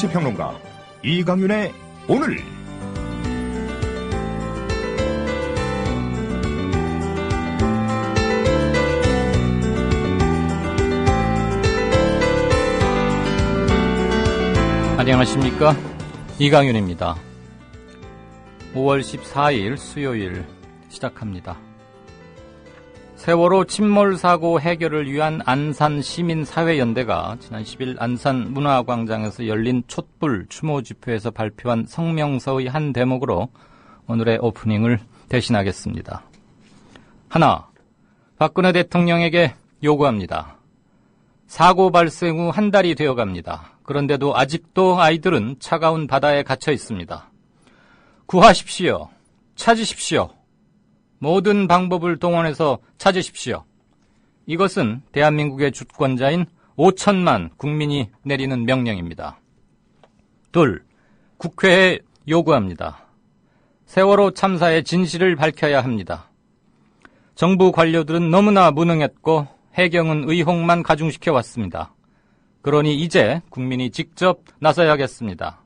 정치평론가 이강윤의 오늘. 안녕하십니까, 이강윤입니다. 5월 14일 수요일 시작합니다. 세월호 침몰사고 해결을 위한 안산시민사회연대가 지난 10일 안산문화광장에서 열린 촛불 추모 집회에서 발표한 성명서의 한 대목으로 오늘의 오프닝을 대신하겠습니다. 하나, 박근혜 대통령에게 요구합니다. 사고 발생 후 한 달이 되어갑니다. 그런데도 아직도 아이들은 차가운 바다에 갇혀 있습니다. 구하십시오. 찾으십시오. 모든 방법을 동원해서 찾으십시오. 이것은 대한민국의 주권자인 5천만 국민이 내리는 명령입니다. 둘, 국회에 요구합니다. 세월호 참사의 진실을 밝혀야 합니다. 정부 관료들은 너무나 무능했고 해경은 의혹만 가중시켜 왔습니다. 그러니 이제 국민이 직접 나서야겠습니다.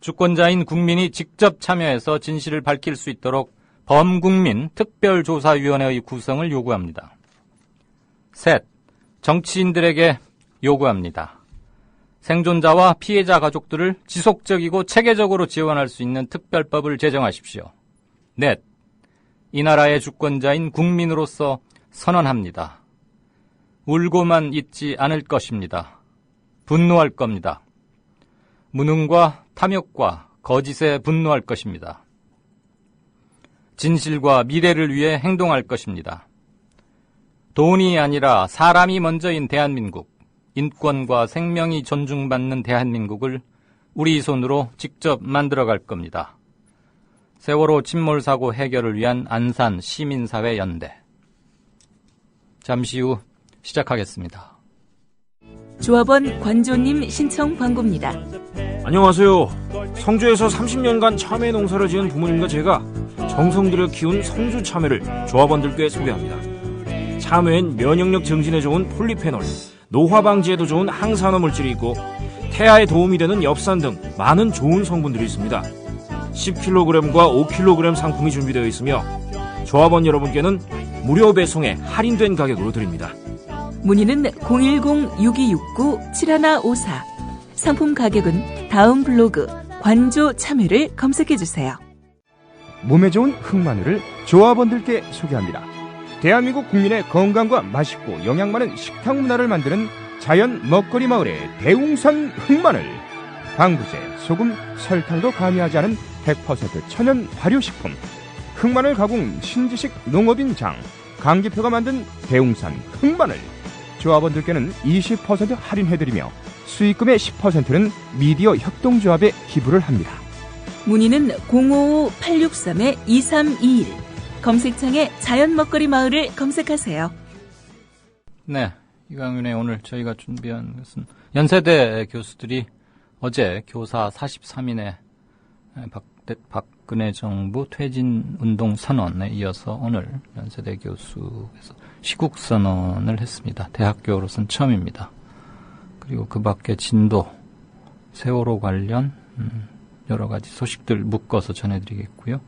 주권자인 국민이 직접 참여해서 진실을 밝힐 수 있도록 범국민 특별조사위원회의 구성을 요구합니다. 셋, 정치인들에게 요구합니다. 생존자와 피해자 가족들을 지속적이고 체계적으로 지원할 수 있는 특별법을 제정하십시오. 넷, 이 나라의 주권자인 국민으로서 선언합니다. 울고만 있지 않을 것입니다. 분노할 겁니다. 무능과 탐욕과 거짓에 분노할 것입니다. 진실과 미래를 위해 행동할 것입니다. 돈이 아니라 사람이 먼저인 대한민국, 인권과 생명이 존중받는 대한민국을 우리 손으로 직접 만들어갈 겁니다. 세월호 침몰사고 해결을 위한 안산 시민사회 연대. 잠시 후 시작하겠습니다. 조합원 관조님 신청 광고입니다. 안녕하세요. 성주에서 30년간 참외 농사를 지은 부모님과 제가 정성 들여 키운 성주 참외를 조합원들께 소개합니다. 참외엔 면역력 증진에 좋은 폴리페놀, 노화 방지에도 좋은 항산화 물질이 있고 태아에 도움이 되는 엽산 등 많은 좋은 성분들이 있습니다. 10kg과 5kg 상품이 준비되어 있으며 조합원 여러분께는 무료 배송에 할인된 가격으로 드립니다. 문의는 010-6269-7154. 상품 가격은 다음 블로그 관조 참외를 검색해주세요. 몸에 좋은 흑마늘을 조합원들께 소개합니다. 대한민국 국민의 건강과 맛있고 영양 많은 식탁 문화를 만드는 자연 먹거리 마을의 대웅산 흑마늘. 방부제, 소금, 설탕도 가미하지 않은 100% 천연 발효식품. 흑마늘 가공 신지식 농업인장 강기표가 만든 대웅산 흑마늘. 조합원들께는 20% 할인해드리며 수익금의 10%는 미디어 협동조합에 기부를 합니다. 문의는 055-863-2321. 검색창에 자연 먹거리 마을을 검색하세요. 네, 이강윤의 오늘 저희가 준비한 것은 연세대 교수들이 어제 교사 43인의 박근혜 정부 퇴진운동 선언에 이어서 오늘 연세대 교수에서 시국선언을 했습니다. 대학교로선 처음입니다. 그리고 그 밖에 진도, 세월호 관련 여러 가지 소식들 묶어서 전해드리겠고요.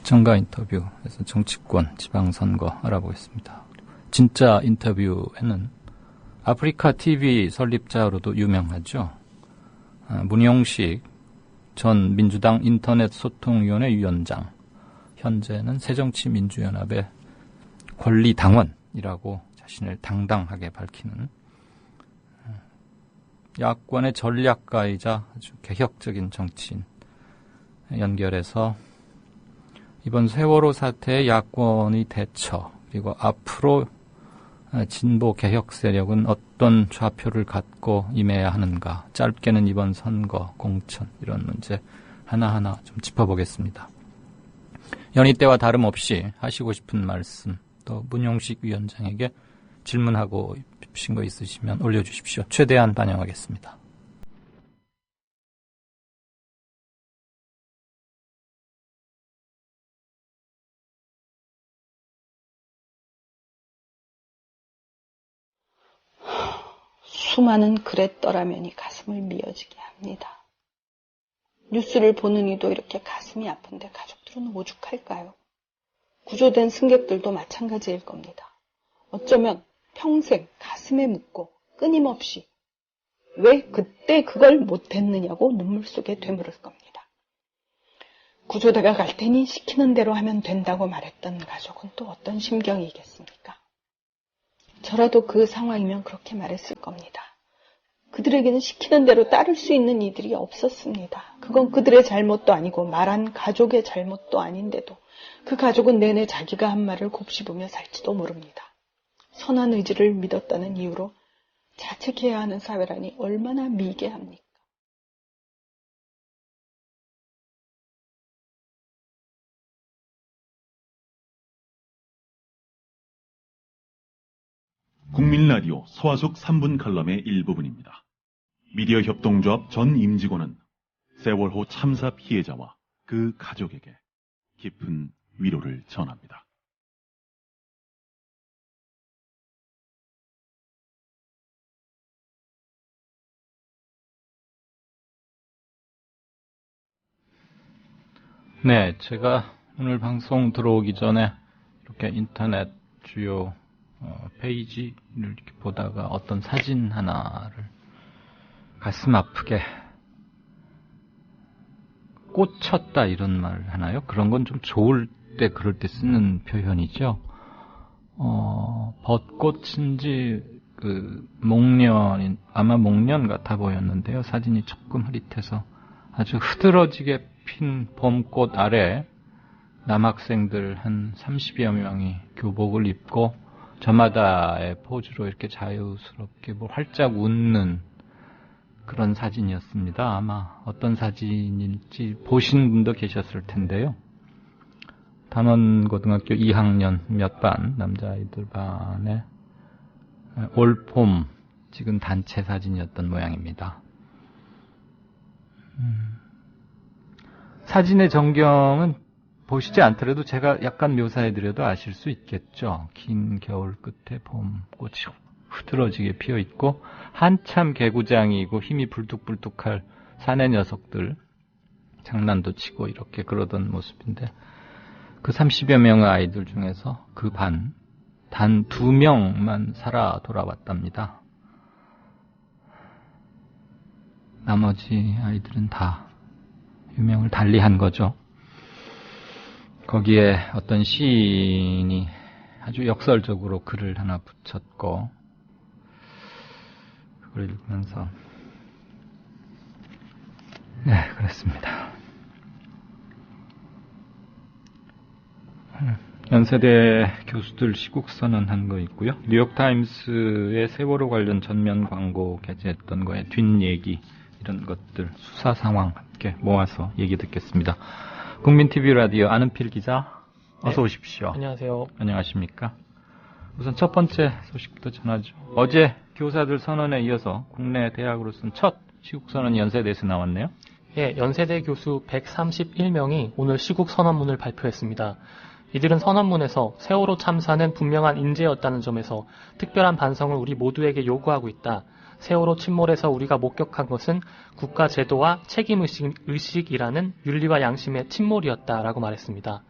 정가 인터뷰에서 정치권, 지방선거 알아보겠습니다. 진짜 인터뷰에는 아프리카 TV 설립자로도 유명하죠. 문용식 전 민주당 인터넷소통위원회 위원장, 현재는 새정치민주연합의 권리당원이라고 자신을 당당하게 밝히는 야권의 전략가이자 아주 개혁적인 정치인 연결해서 이번 세월호 사태의 야권의 대처, 그리고 앞으로 진보 개혁 세력은 어떤 좌표를 갖고 임해야 하는가, 짧게는 이번 선거, 공천 이런 문제 하나하나 좀 짚어보겠습니다. 연희 때와 다름없이 하시고 싶은 말씀, 또 문용식 위원장에게 질문하고 싶으신 거 있으시면 올려주십시오. 최대한 반영하겠습니다. 수많은 그랬더라면이 가슴을 미어지게 합니다. 뉴스를 보는 이도 이렇게 가슴이 아픈데 가족들은 오죽할까요? 구조된 승객들도 마찬가지일 겁니다. 어쩌면 평생 가슴에 묻고 끊임없이 왜 그때 그걸 못했느냐고 눈물 속에 되물을 겁니다. 구조대가 갈 테니 시키는 대로 하면 된다고 말했던 가족은 또 어떤 심경이겠습니까? 저라도 그 상황이면 그렇게 말했을 겁니다. 그들에게는 시키는 대로 따를 수 있는 이들이 없었습니다. 그건 그들의 잘못도 아니고 말한 가족의 잘못도 아닌데도 그 가족은 내내 자기가 한 말을 곱씹으며 살지도 모릅니다. 선한 의지를 믿었다는 이유로 자책해야 하는 사회라니 얼마나 미개합니까? 국민라디오 서화숙 3분 칼럼의 일부분입니다. 미디어 협동조합 전 임직원은 세월호 참사 피해자와 그 가족에게 깊은 위로를 전합니다. 네, 제가 오늘 방송 들어오기 전에 이렇게 인터넷 주요 페이지를 이렇게 보다가 어떤 사진 하나를 가슴 아프게 꽂혔다 이런 말 하나요? 그런 건 좀 좋을 때 그럴 때 쓰는 표현이죠. 벚꽃인지 목련, 아마 목련 같아 보였는데요. 사진이 조금 흐릿해서 아주 흐드러지게 핀 봄꽃 아래 남학생들 한 30여 명이 교복을 입고 저마다의 포즈로 이렇게 자유스럽게 활짝 웃는 그런 사진이었습니다. 아마 어떤 사진일지 보신 분도 계셨을 텐데요. 단원고등학교 2학년 몇 반, 남자아이들 반에 올봄 찍은 단체 사진이었던 모양입니다. 사진의 전경은 보시지 않더라도 제가 약간 묘사해드려도 아실 수 있겠죠. 긴 겨울 끝에 봄꽃이 흐드러지게 피어있고 한참 개구장이고 힘이 불뚝불뚝할 사내 녀석들 장난도 치고 이렇게 그러던 모습인데 그 30여 명의 아이들 중에서 그 반, 단 2명만 살아 돌아왔답니다. 나머지 아이들은 다 유명을 달리한 거죠. 거기에 어떤 시인이 아주 역설적으로 글을 하나 붙였고 그걸 읽으면서 네, 그렇습니다. 연세대 교수들 시국선언한 거 있고요. 뉴욕타임스의 세월호 관련 전면 광고 게재했던 거에 뒷얘기 이런 것들 수사 상황 함께 모아서 얘기 듣겠습니다. 국민TV 라디오 아는필 기자 어서 오십시오. 안녕하세요. 안녕하십니까. 우선 첫 번째 소식부터 전하죠. 어제 교사들 선언에 이어서 국내 대학으로서는 첫 시국선언이 연세대에서 나왔네요. 예, 연세대 교수 131명이 오늘 시국선언문을 발표했습니다. 이들은 선언문에서 세월호 참사는 분명한 인재였다는 점에서 특별한 반성을 우리 모두에게 요구하고 있다. 세월호 침몰에서 우리가 목격한 것은 국가 제도와 책임의식이라는 윤리와 양심의 침몰이었다라고 말했습니다.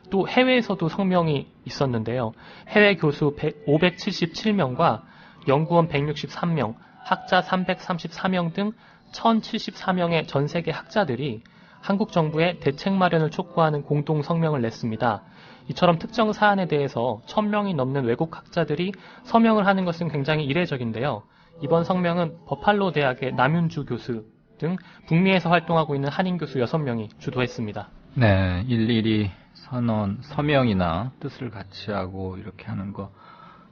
또 해외에서도 성명이 있었는데요. 해외 교수 577명과 연구원 163명, 학자 334명 등 1074명의 전 세계 학자들이 한국 정부의 대책 마련을 촉구하는 공동 성명을 냈습니다. 이처럼 특정 사안에 대해서 1000명이 넘는 외국 학자들이 서명을 하는 것은 굉장히 이례적인데요. 이번 성명은 버팔로 대학의 남윤주 교수 등 북미에서 활동하고 있는 한인 교수 6명이 주도했습니다. 네, 일일이 서명이나 뜻을 같이 하고 이렇게 하는 거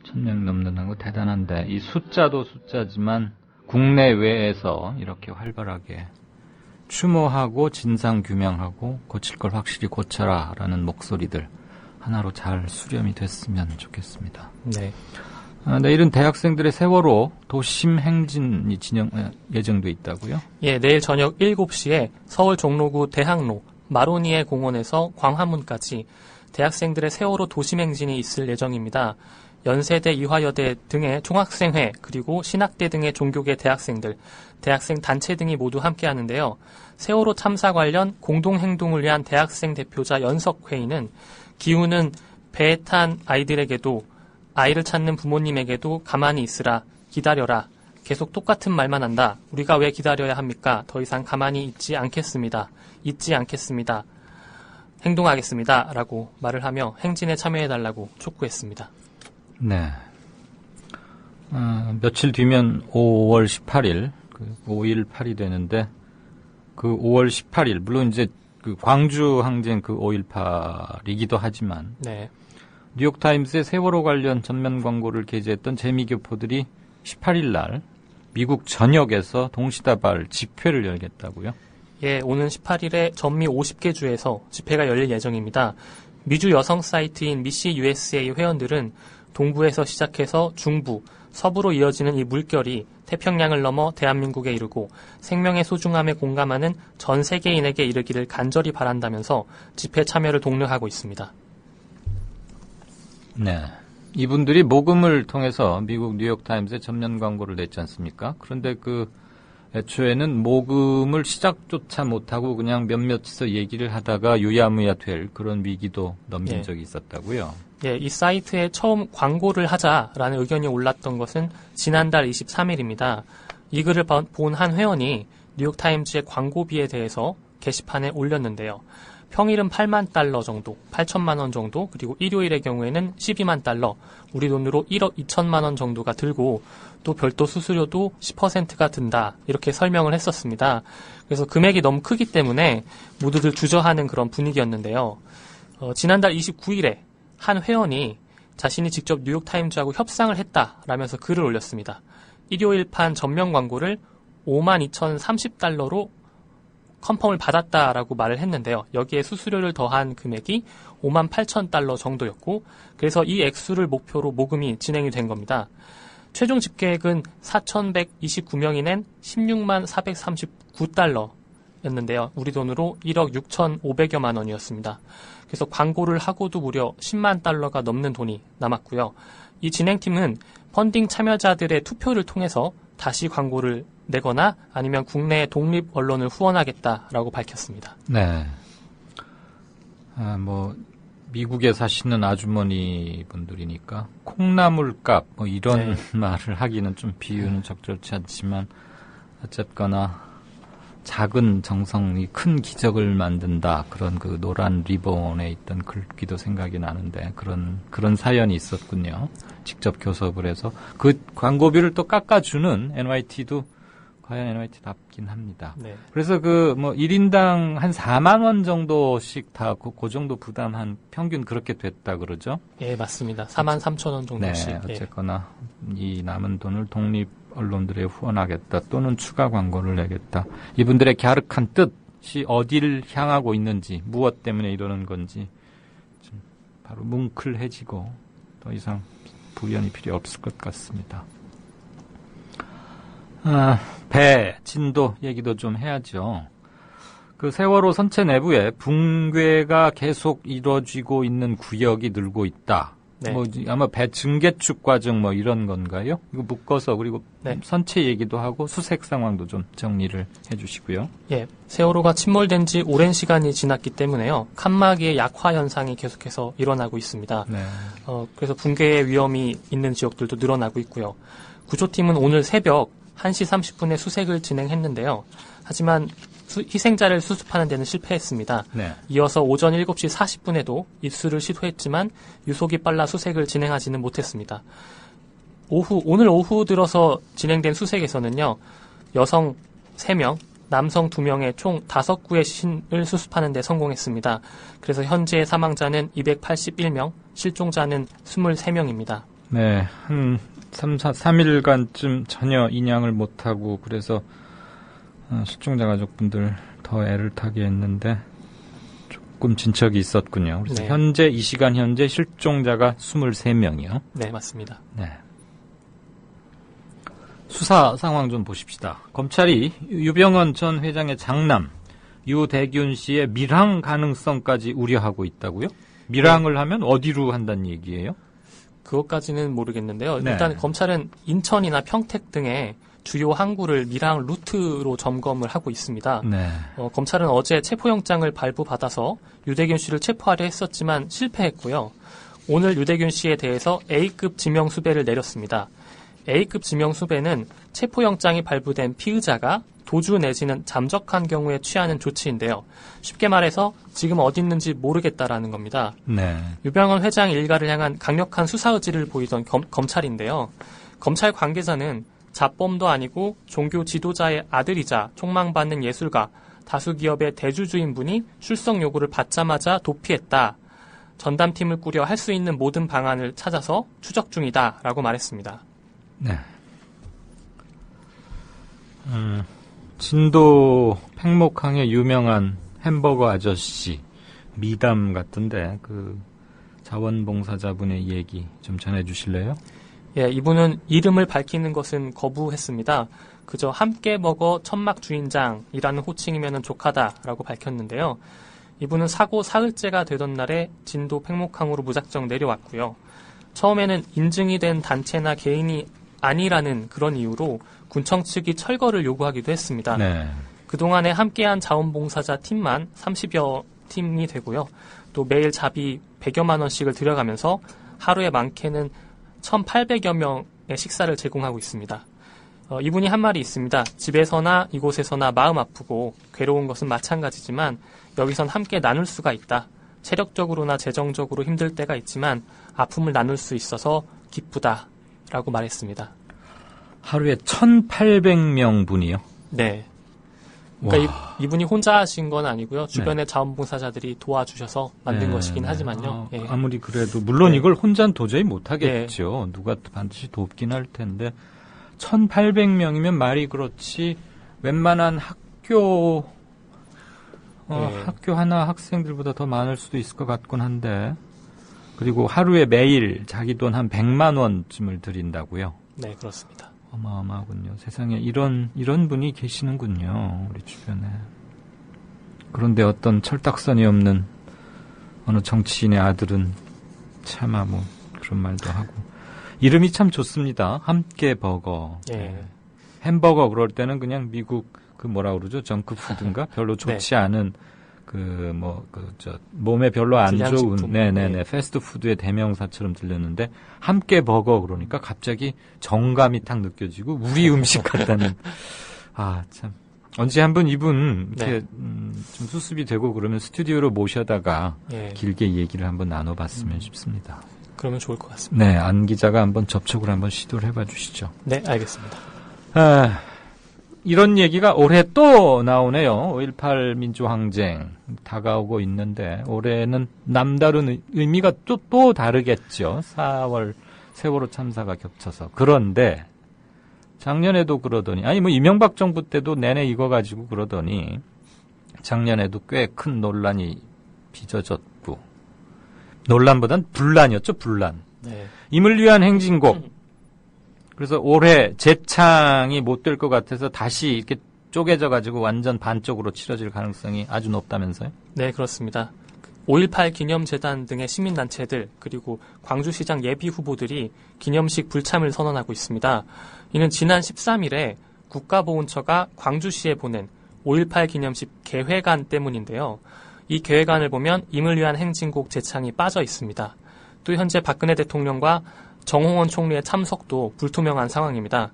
1000명 넘는 거 대단한데 이 숫자도 숫자지만 국내외에서 이렇게 활발하게 추모하고 진상규명하고 고칠 걸 확실히 고쳐라라는 목소리들 하나로 잘 수렴이 됐으면 좋겠습니다. 네. 내일은 대학생들의 세월호 도심 행진이 예정돼 있다고요? 예, 내일 저녁 7시에 서울 종로구 대학로 마로니에 공원에서 광화문까지 대학생들의 세월호 도심 행진이 있을 예정입니다. 연세대, 이화여대 등의 총학생회 그리고 신학대 등의 종교계 대학생들, 대학생 단체 등이 모두 함께 하는데요. 세월호 참사 관련 공동행동을 위한 대학생 대표자 연석회의는 기우는 배에 탄 아이들에게도 아이를 찾는 부모님에게도 가만히 있으라, 기다려라, 계속 똑같은 말만 한다. 우리가 왜 기다려야 합니까? 더 이상 가만히 있지 않겠습니다. 행동하겠습니다. 라고 말을 하며 행진에 참여해달라고 촉구했습니다. 네. 며칠 뒤면 5월 18일, 5.18이 되는데, 그 5월 18일, 물론 이제 그 광주 항쟁 그 5.18이기도 하지만, 네. 뉴욕타임스의 세월호 관련 전면 광고를 게재했던 재미교포들이 18일 날 미국 전역에서 동시다발 집회를 열겠다고요? 예, 오는 18일에 전미 50개 주에서 집회가 열릴 예정입니다. 미주 여성 사이트인 미시 USA 회원들은 동부에서 시작해서 중부, 서부로 이어지는 이 물결이 태평양을 넘어 대한민국에 이르고 생명의 소중함에 공감하는 전 세계인에게 이르기를 간절히 바란다면서 집회 참여를 독려하고 있습니다. 네. 이분들이 모금을 통해서 미국 뉴욕타임스에 전면 광고를 냈지 않습니까? 그런데 애초에는 모금을 시작조차 못하고 그냥 몇몇이서 얘기를 하다가 유야무야 될 그런 위기도 넘긴 적이 있었다고요? 예, 이 사이트에 처음 광고를 하자라는 의견이 올랐던 것은 지난달 23일입니다. 이 글을 본 한 회원이 뉴욕타임즈의 광고비에 대해서 게시판에 올렸는데요. 평일은 8만 달러 정도, 8천만 원 정도, 그리고 일요일의 경우에는 12만 달러, 우리 돈으로 1억 2천만 원 정도가 들고 또 별도 수수료도 10%가 든다. 이렇게 설명을 했었습니다. 그래서 금액이 너무 크기 때문에 모두들 주저하는 그런 분위기였는데요. 지난달 29일에 한 회원이 자신이 직접 뉴욕타임즈하고 협상을 했다라면서 글을 올렸습니다. 일요일판 전면 광고를 52,030달러로 컨펌을 받았다라고 말을 했는데요. 여기에 수수료를 더한 금액이 58,000달러 정도였고 그래서 이 액수를 목표로 모금이 진행이 된 겁니다. 최종 집계액은 4,129명이 낸 16만 439달러였는데요. 우리 돈으로 1억 6,500여만 원이었습니다. 그래서 광고를 하고도 무려 10만 달러가 넘는 돈이 남았고요. 이 진행팀은 펀딩 참여자들의 투표를 통해서 다시 광고를 내거나 아니면 국내 독립 언론을 후원하겠다라고 밝혔습니다. 네. 미국에 사시는 아주머니 분들이니까 콩나물값 이런 말을 하기는 좀 비유는 적절치 않지만 어쨌거나 작은 정성이 큰 기적을 만든다. 그런 그 노란 리본에 있던 글귀도 생각이 나는데 그런 사연이 있었군요. 직접 교섭을 해서 그 광고비를 또 깎아주는 NYT도 과연 NYT답긴 합니다. 네. 그래서 1인당 한 4만 원 정도씩 다 그 정도 부담한 평균 그렇게 됐다 그러죠? 예, 맞습니다. 4만 3천 원 정도씩. 네, 어쨌거나 이 남은 돈을 독립 언론들에 후원하겠다 또는 추가 광고를 내겠다. 이분들의 갸륵한 뜻이 어디를 향하고 있는지 무엇 때문에 이러는 건지 좀 바로 뭉클해지고 더 이상 부연이 필요 없을 것 같습니다. 배 진도 얘기도 좀 해야죠. 그 세월호 선체 내부에 붕괴가 계속 이루어지고 있는 구역이 늘고 있다. 네. 아마 배 증개축 과정 이런 건가요? 이거 묶어서 그리고 선체 얘기도 하고 수색 상황도 좀 정리를 해주시고요. 예, 세월호가 침몰된 지 오랜 시간이 지났기 때문에요. 칸막이의 약화 현상이 계속해서 일어나고 있습니다. 네. 그래서 붕괴의 위험이 있는 지역들도 늘어나고 있고요. 구조팀은 오늘 새벽 1시 30분에 수색을 진행했는데요. 하지만 희생자를 수습하는 데는 실패했습니다. 네. 이어서 오전 7시 40분에도 입수를 시도했지만 유속이 빨라 수색을 진행하지는 못했습니다. 오늘 오후 들어서 진행된 수색에서는요. 여성 3명, 남성 2명의 총 5구의 시신을 수습하는 데 성공했습니다. 그래서 현재 사망자는 281명, 실종자는 23명입니다. 네, 한 3일간쯤 전혀 인양을 못하고 그래서 실종자 가족분들 더 애를 타게 했는데 조금 진척이 있었군요. 그래서 네. 이 시간 현재 실종자가 23명이요. 네, 맞습니다. 네. 수사 상황 좀 보십시다. 검찰이 유병헌 전 회장의 장남 유대균 씨의 밀항 가능성까지 우려하고 있다고요? 밀항을 하면 어디로 한다는 얘기예요? 그것까지는 모르겠는데요. 네. 일단 검찰은 인천이나 평택 등의 주요 항구를 밀항 루트로 점검을 하고 있습니다. 네. 검찰은 어제 체포영장을 발부받아서 유대균 씨를 체포하려 했었지만 실패했고요. 오늘 유대균 씨에 대해서 A급 지명수배를 내렸습니다. A급 지명수배는 체포영장이 발부된 피의자가 도주 내지는 잠적한 경우에 취하는 조치인데요. 쉽게 말해서 지금 어디 있는지 모르겠다라는 겁니다. 네. 유병헌 회장 일가를 향한 강력한 수사 의지를 보이던 검찰인데요. 검찰 관계자는 자범도 아니고 종교 지도자의 아들이자 촉망받는 예술가, 다수 기업의 대주주인 분이 출석 요구를 받자마자 도피했다. 전담팀을 꾸려 할 수 있는 모든 방안을 찾아서 추적 중이다라고 말했습니다. 네. 진도 팽목항의 유명한 햄버거 아저씨 미담 같은데 그 자원봉사자분의 얘기 좀 전해주실래요? 예, 이분은 이름을 밝히는 것은 거부했습니다. 그저 함께 먹어 천막 주인장이라는 호칭이면 족하다라고 밝혔는데요. 이분은 사고 사흘째가 되던 날에 진도 팽목항으로 무작정 내려왔고요. 처음에는 인증이 된 단체나 개인이 아니라는 그런 이유로 군청 측이 철거를 요구하기도 했습니다. 네. 그동안에 함께한 자원봉사자 팀만 30여 팀이 되고요. 또 매일 자비 100여만 원씩을 들여가면서 하루에 많게는 1,800여 명의 식사를 제공하고 있습니다. 이분이 한 말이 있습니다. 집에서나 이곳에서나 마음 아프고 괴로운 것은 마찬가지지만 여기선 함께 나눌 수가 있다. 체력적으로나 재정적으로 힘들 때가 있지만 아픔을 나눌 수 있어서 기쁘다. 라고 말했습니다. 하루에 1,800명 분이요? 네. 그러니까 이분이 혼자 하신 건 아니고요. 주변의 자원봉사자들이 도와주셔서 만든 것이긴 하지만요. 예. 아무리 그래도 물론 이걸 혼자는 도저히 못하겠죠. 누가 반드시 돕긴 할 텐데 1,800명이면 말이 그렇지 웬만한 학교 하나 학생들보다 더 많을 수도 있을 것 같곤 한데 그리고 하루에 매일 자기 돈 한 100만 원쯤을 드린다고요? 네, 그렇습니다. 어마어마하군요. 세상에 이런 분이 계시는군요. 우리 주변에. 그런데 어떤 철딱선이 없는 어느 정치인의 아들은 차마 뭐 그런 말도 하고. 이름이 참 좋습니다. 함께 버거. 예. 햄버거 그럴 때는 그냥 미국 그 뭐라 그러죠? 정크푸드인가? 별로 좋지 않은 몸에 별로 안 좋은 불량식품. 패스트푸드의 대명사처럼 들렸는데 함께 버거 그러니까 갑자기 정감이 탁 느껴지고 우리 음식 같다는 참 언제 한번 이분 이렇게 좀 수습이 되고 그러면 스튜디오로 모셔다가 길게 얘기를 한번 나눠봤으면 싶습니다. 그러면 좋을 것 같습니다. 네, 안 기자가 한번 접촉을 한번 시도를 해봐 주시죠. 네, 알겠습니다. 이런 얘기가 올해 또 나오네요. 5.18 민주항쟁 다가오고 있는데 올해는 남다른 의미가 또 다르겠죠. 4월 세월호 참사가 겹쳐서. 그런데 작년에도 그러더니 이명박 정부 때도 내내 이거 가지고 그러더니 작년에도 꽤 큰 논란이 빚어졌고 논란보단 분란이었죠. 분란. 네. 임을 위한 행진곡. 그래서 올해 재창이 못 될 것 같아서 다시 이렇게 쪼개져가지고 완전 반쪽으로 치러질 가능성이 아주 높다면서요? 네, 그렇습니다. 5.18 기념재단 등의 시민단체들 그리고 광주시장 예비후보들이 기념식 불참을 선언하고 있습니다. 이는 지난 13일에 국가보훈처가 광주시에 보낸 5.18 기념식 계획안 때문인데요. 이 계획안을 보면 임을 위한 행진곡 재창이 빠져 있습니다. 또 현재 박근혜 대통령과 정홍원 총리의 참석도 불투명한 상황입니다.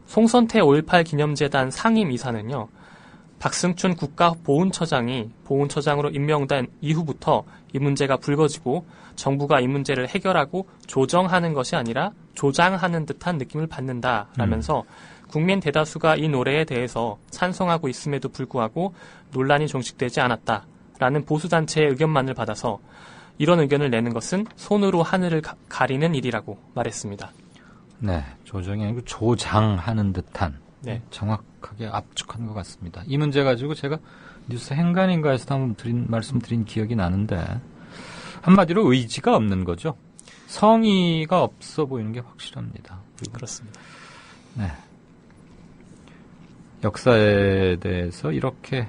송선태 5.18 기념재단 상임이사는요. 박승춘 국가보훈처장이 보훈처장으로 임명된 이후부터 이 문제가 불거지고 정부가 이 문제를 해결하고 조정하는 것이 아니라 조장하는 듯한 느낌을 받는다라면서 국민 대다수가 이 노래에 대해서 찬성하고 있음에도 불구하고 논란이 종식되지 않았다라는 보수단체의 의견만을 받아서 이런 의견을 내는 것은 손으로 하늘을 가리는 일이라고 말했습니다. 네, 조정이 아니고 조장하는 듯한 정확하게 압축한 것 같습니다. 이 문제 가지고 제가 뉴스 행간인가에서 한번 말씀드린 기억이 나는데 한마디로 의지가 없는 거죠. 성의가 없어 보이는 게 확실합니다. 그렇습니다. 네. 역사에 대해서 이렇게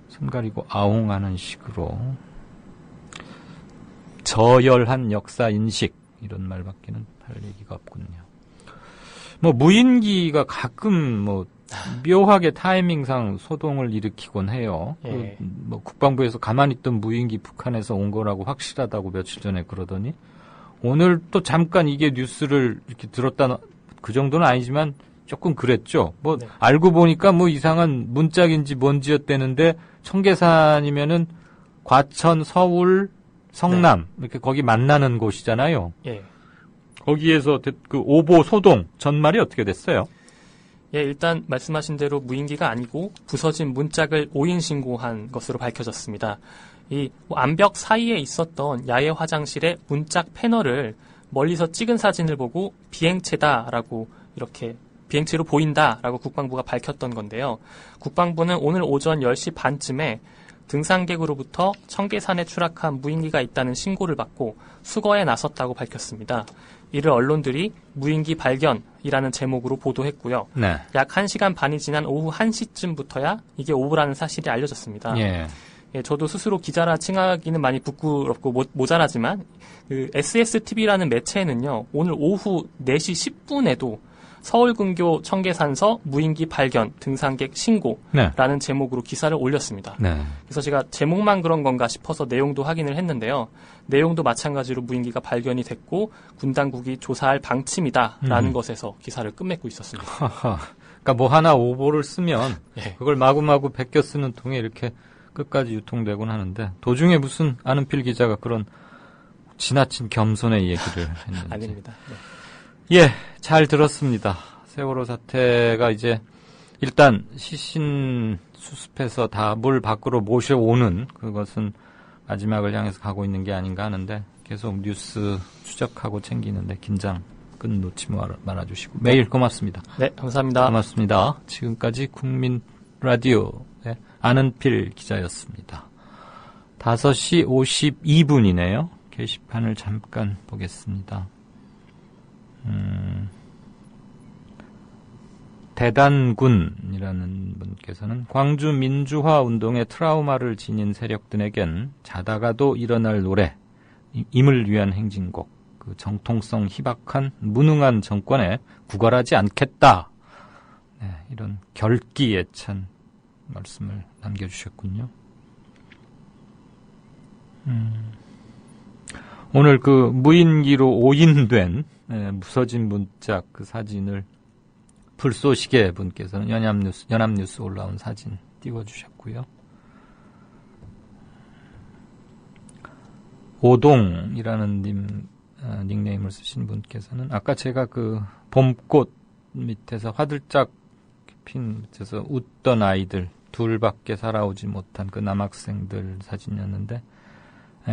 손 가리고 아웅하는 식으로 저열한 역사 인식 이런 말밖에는 할 얘기가 없군요. 뭐 무인기가 가끔 뭐 묘하게 타이밍상 소동을 일으키곤 해요. 예. 뭐 국방부에서 가만히 있던 무인기 북한에서 온 거라고 확실하다고 며칠 전에 그러더니 오늘 또 잠깐 이게 뉴스를 이렇게 들었다 그 정도는 아니지만 조금 그랬죠. 뭐 네. 알고 보니까 뭐 이상한 문짝인지 뭔지였대는데 청계산이면은 과천, 서울, 성남 이렇게 거기 만나는 곳이잖아요. 예. 거기에서 그 오보 소동 전말이 어떻게 됐어요? 예, 일단 말씀하신 대로 무인기가 아니고 부서진 문짝을 오인 신고한 것으로 밝혀졌습니다. 이 암벽 사이에 있었던 야외 화장실의 문짝 패널을 멀리서 찍은 사진을 보고 비행체다라고 이렇게 비행체로 보인다라고 국방부가 밝혔던 건데요. 국방부는 오늘 오전 10시 반쯤에 등산객으로부터 청계산에 추락한 무인기가 있다는 신고를 받고 수거에 나섰다고 밝혔습니다. 이를 언론들이 무인기 발견이라는 제목으로 보도했고요. 네. 약 1시간 반이 지난 오후 1시쯤부터야 이게 오보라는 사실이 알려졌습니다. 예. 예, 저도 스스로 기자라 칭하기는 많이 부끄럽고 모자라지만 그 SSTV라는 매체에는요. 오늘 오후 4시 10분에도 서울근교 청계산서 무인기 발견 등산객 신고라는 제목으로 기사를 올렸습니다. 네. 그래서 제가 제목만 그런 건가 싶어서 내용도 확인을 했는데요. 내용도 마찬가지로 무인기가 발견이 됐고 군 당국이 조사할 방침이다라는 것에서 기사를 끝맺고 있었습니다. 그러니까 뭐 하나 오보를 쓰면 예. 그걸 마구마구 베껴 쓰는 통에 이렇게 끝까지 유통되곤 하는데 도중에 무슨 아는필 기자가 그런 지나친 겸손의 얘기를 했는지. 아닙니다. 네. 예, 잘 들었습니다. 세월호 사태가 이제 일단 시신 수습해서 다 물 밖으로 모셔오는 그것은 마지막을 향해서 가고 있는 게 아닌가 하는데 계속 뉴스 추적하고 챙기는데 긴장 끈 놓지 말아주시고 매일 고맙습니다. 네, 감사합니다. 고맙습니다. 지금까지 국민 라디오의 아는필 기자였습니다. 5시 52분이네요. 게시판을 잠깐 보겠습니다. 대단군이라는 분께서는 광주 민주화 운동의 트라우마를 지닌 세력들에겐 자다가도 일어날 노래, 임을 위한 행진곡, 그 정통성 희박한 무능한 정권에 구걸하지 않겠다. 네, 이런 결기에 찬 말씀을 남겨주셨군요. 오늘 그 무인기로 오인된 부서진 문짝 그 사진을 불쏘시개 분께서는 연합뉴스 올라온 사진 띄워주셨고요. 오동이라는 닉네임을 쓰신 분께서는 아까 제가 그 봄꽃 밑에서 화들짝 핀 밑에서 웃던 아이들 둘밖에 살아오지 못한 그 남학생들 사진이었는데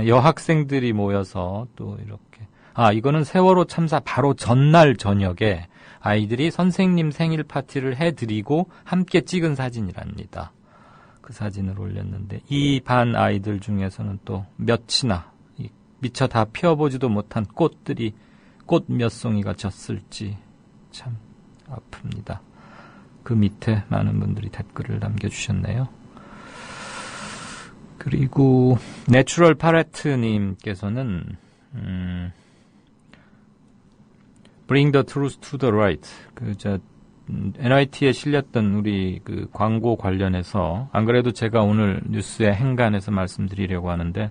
여학생들이 모여서 또 이렇게 이거는 세월호 참사 바로 전날 저녁에 아이들이 선생님 생일 파티를 해드리고 함께 찍은 사진이랍니다. 그 사진을 올렸는데 이 반 아이들 중에서는 또 몇이나 미처 다 피어보지도 못한 꽃들이 꽃 몇 송이가 졌을지 참 아픕니다. 그 밑에 많은 분들이 댓글을 남겨주셨네요. 그리고 내추럴 파레트님께서는 Bring the truth to the right. NYT에 실렸던 우리 그 광고 관련해서 안 그래도 제가 오늘 뉴스의 행간에서 말씀드리려고 하는데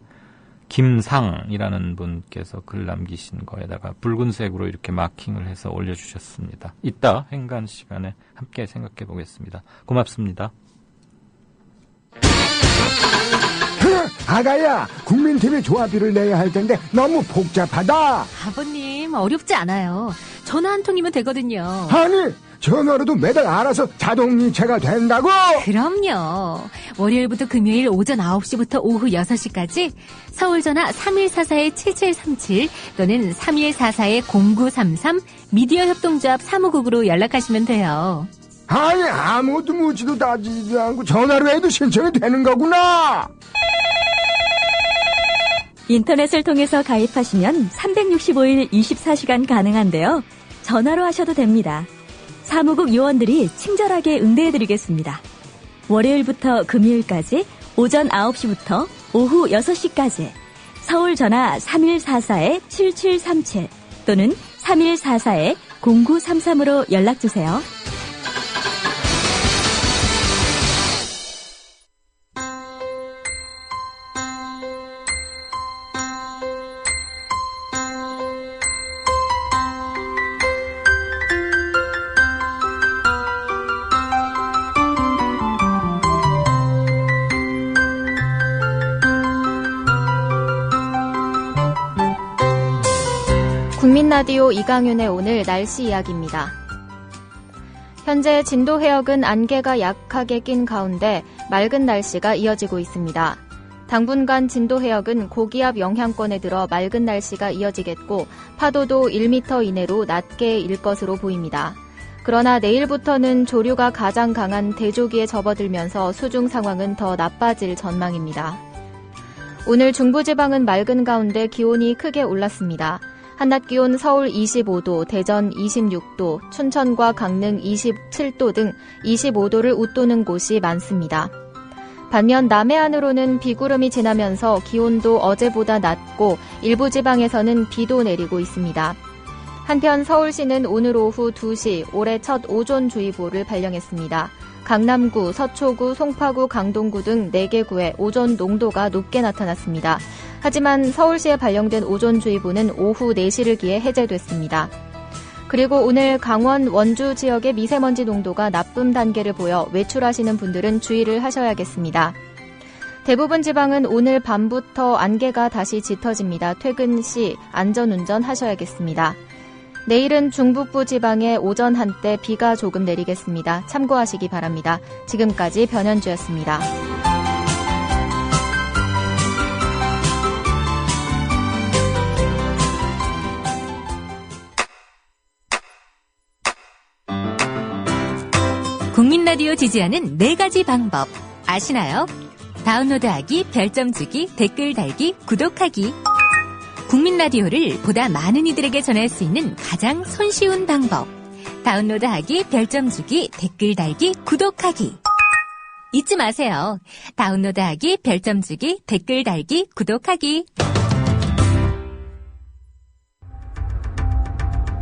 김상이라는 분께서 글 남기신 거에다가 붉은색으로 이렇게 마킹을 해서 올려주셨습니다. 이따 행간 시간에 함께 생각해 보겠습니다. 고맙습니다. 아가야, 국민TV 조합비를 내야 할 텐데 너무 복잡하다. 아버님, 어렵지 않아요. 전화 한 통이면 되거든요. 아니, 전화로도 매달 알아서 자동이체가 된다고? 그럼요. 월요일부터 금요일 오전 9시부터 오후 6시까지 서울전화 3144-7737 또는 3144-0933 미디어협동조합 사무국으로 연락하시면 돼요. 아니, 아무도 묻지도 따지지도 않고 전화로 해도 신청이 되는 거구나. 인터넷을 통해서 가입하시면 365일 24시간 가능한데요. 전화로 하셔도 됩니다. 사무국 요원들이 친절하게 응대해드리겠습니다. 월요일부터 금요일까지 오전 9시부터 오후 6시까지 서울 전화 3144-7737 또는 3144-0933으로 연락주세요. 국민라디오 이강윤의 오늘 날씨 이야기입니다. 현재 진도 해역은 안개가 약하게 낀 가운데 맑은 날씨가 이어지고 있습니다. 당분간 진도 해역은 고기압 영향권에 들어 맑은 날씨가 이어지겠고 파도도 1m 이내로 낮게 일 것으로 보입니다. 그러나 내일부터는 조류가 가장 강한 대조기에 접어들면서 수중 상황은 더 나빠질 전망입니다. 오늘 중부지방은 맑은 가운데 기온이 크게 올랐습니다. 한낮 기온 서울 25도, 대전 26도, 춘천과 강릉 27도 등 25도를 웃도는 곳이 많습니다. 반면 남해안으로는 비구름이 지나면서 기온도 어제보다 낮고 일부 지방에서는 비도 내리고 있습니다. 한편 서울시는 오늘 오후 2시 올해 첫 오존주의보를 발령했습니다. 강남구, 서초구, 송파구, 강동구 등 4개 구에 오존 농도가 높게 나타났습니다. 하지만 서울시에 발령된 오존주의보는 오후 4시를 기해 해제됐습니다. 그리고 오늘 강원, 원주 지역의 미세먼지 농도가 나쁨 단계를 보여 외출하시는 분들은 주의를 하셔야겠습니다. 대부분 지방은 오늘 밤부터 안개가 다시 짙어집니다. 퇴근 시 안전운전 하셔야겠습니다. 내일은 중북부 지방에 오전 한때 비가 조금 내리겠습니다. 참고하시기 바랍니다. 지금까지 변현주였습니다. 국민라디오 지지하는 4가지 방법 아시나요? 다운로드하기, 별점 주기, 댓글 달기, 구독하기. 국민라디오를 보다 많은 이들에게 전할 수 있는 가장 손쉬운 방법. 다운로드하기, 별점 주기, 댓글 달기, 구독하기. 잊지 마세요. 다운로드하기, 별점 주기, 댓글 달기, 구독하기.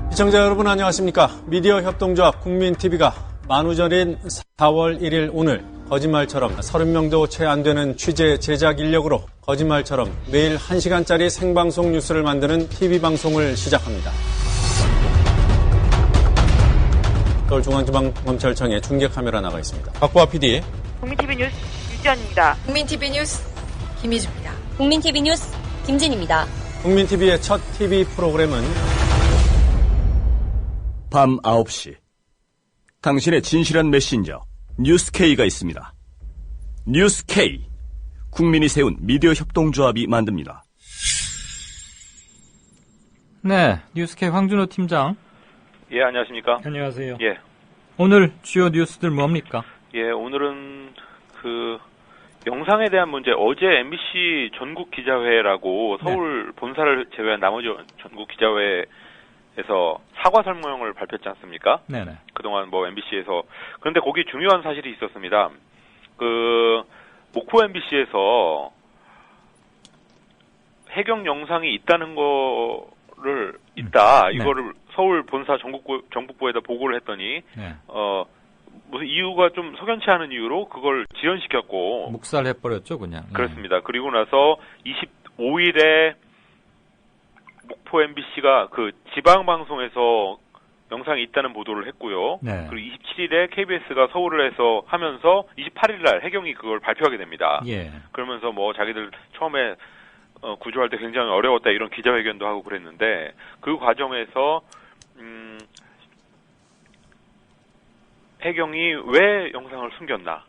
시청자 여러분 안녕하십니까? 미디어 협동조합 국민TV가 만우절인 4월 1일 오늘 거짓말처럼 30명도 채 안 되는 취재 제작 인력으로 거짓말처럼 매일 1시간짜리 생방송 뉴스를 만드는 TV방송을 시작합니다. 서울중앙지방검찰청에 중계카메라 나가 있습니다. 박보아 PD. 국민TV 뉴스 유지연입니다. 국민TV 뉴스 김희주입니다. 국민TV 뉴스 김진입니다. 국민TV의 첫 TV 프로그램은 밤 9시 당신의 진실한 메신저 뉴스K가 있습니다. 뉴스K, 국민이 세운 미디어 협동조합이 만듭니다. 네, 뉴스K 황준호 팀장. 예, 안녕하십니까? 안녕하세요. 예. 오늘 주요 뉴스들 뭡니까? 예, 오늘은 영상에 대한 문제, 어제 MBC 전국 기자회라고 서울 본사를 제외한 나머지 전국 기자회에서 사과 설명을 발표했지 않습니까? 네네. 그동안 MBC에서. 그런데 거기 중요한 사실이 있었습니다. 목포 MBC에서 해경 영상이 있다는 거를 이거를 서울 본사 전국부에다 보고를 했더니, 무슨 이유가 좀 석연치 않은 이유로 그걸 지연시켰고. 묵살해버렸죠, 그냥. 그렇습니다. 그리고 나서 25일에 목포 MBC가 지방방송에서 영상이 있다는 보도를 했고요. 네. 그리고 27일에 KBS가 서울에서 하면서 28일날 해경이 그걸 발표하게 됩니다. 예. 그러면서 자기들 처음에 구조할 때 굉장히 어려웠다 이런 기자회견도 하고 그랬는데 그 과정에서 해경이 왜 영상을 숨겼나.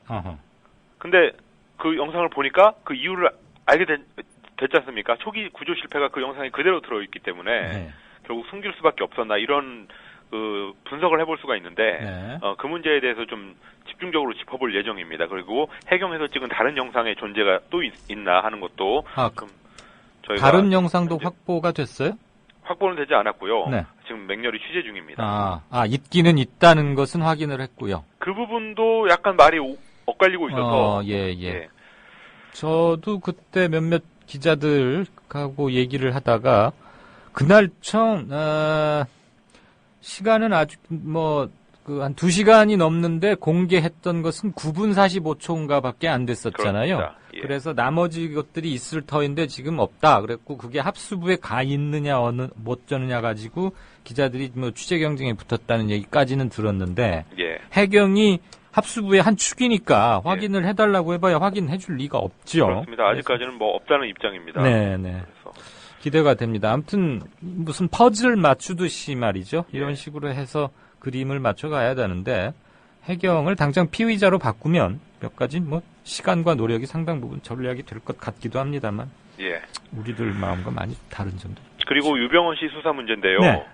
근데 그 영상을 보니까 그 이유를 알게 됐지 않습니까? 초기 구조 실패가 그 영상에 그대로 들어있기 때문에 결국 숨길 수밖에 없었나 이런 분석을 해볼 수가 있는데 그 문제에 대해서 좀 집중적으로 짚어볼 예정입니다. 그리고 해경에서 찍은 다른 영상의 존재가 또 있나 하는 것도 저희가 다른 영상도 확보가 됐어요? 확보는 되지 않았고요. 네. 지금 맹렬히 취재 중입니다. 있기는 있다는 것은 확인을 했고요. 그 부분도 약간 말이 엇갈리고 있어서. 예. 저도 그때 몇몇 기자들하고 얘기를 하다가 그날 시간은 아주 한 2시간이 넘는데 공개했던 것은 9분 45초인가 밖에 안 됐었잖아요. 예. 그래서 나머지 것들이 있을 터인데 지금 없다. 그랬고 그게 합수부에 가 있느냐 못 저느냐 가지고 기자들이 취재 경쟁에 붙었다는 얘기까지는 들었는데 예. 해경이 합수부의 한 축이니까 확인을 해달라고 해봐야 확인해 줄 리가 없죠. 그렇습니다. 아직까지는 없다는 입장입니다. 네네. 기대가 됩니다. 아무튼 무슨 퍼즐 맞추듯이 말이죠. 이런 식으로 해서 그림을 맞춰가야 되는데 해경을 당장 피의자로 바꾸면 몇 가지 시간과 노력이 상당 부분 전략이 될 것 같기도 합니다만 예. 우리들 마음과 많이 다른 점도. 그리고 유병헌 씨 수사 문제인데요. 네.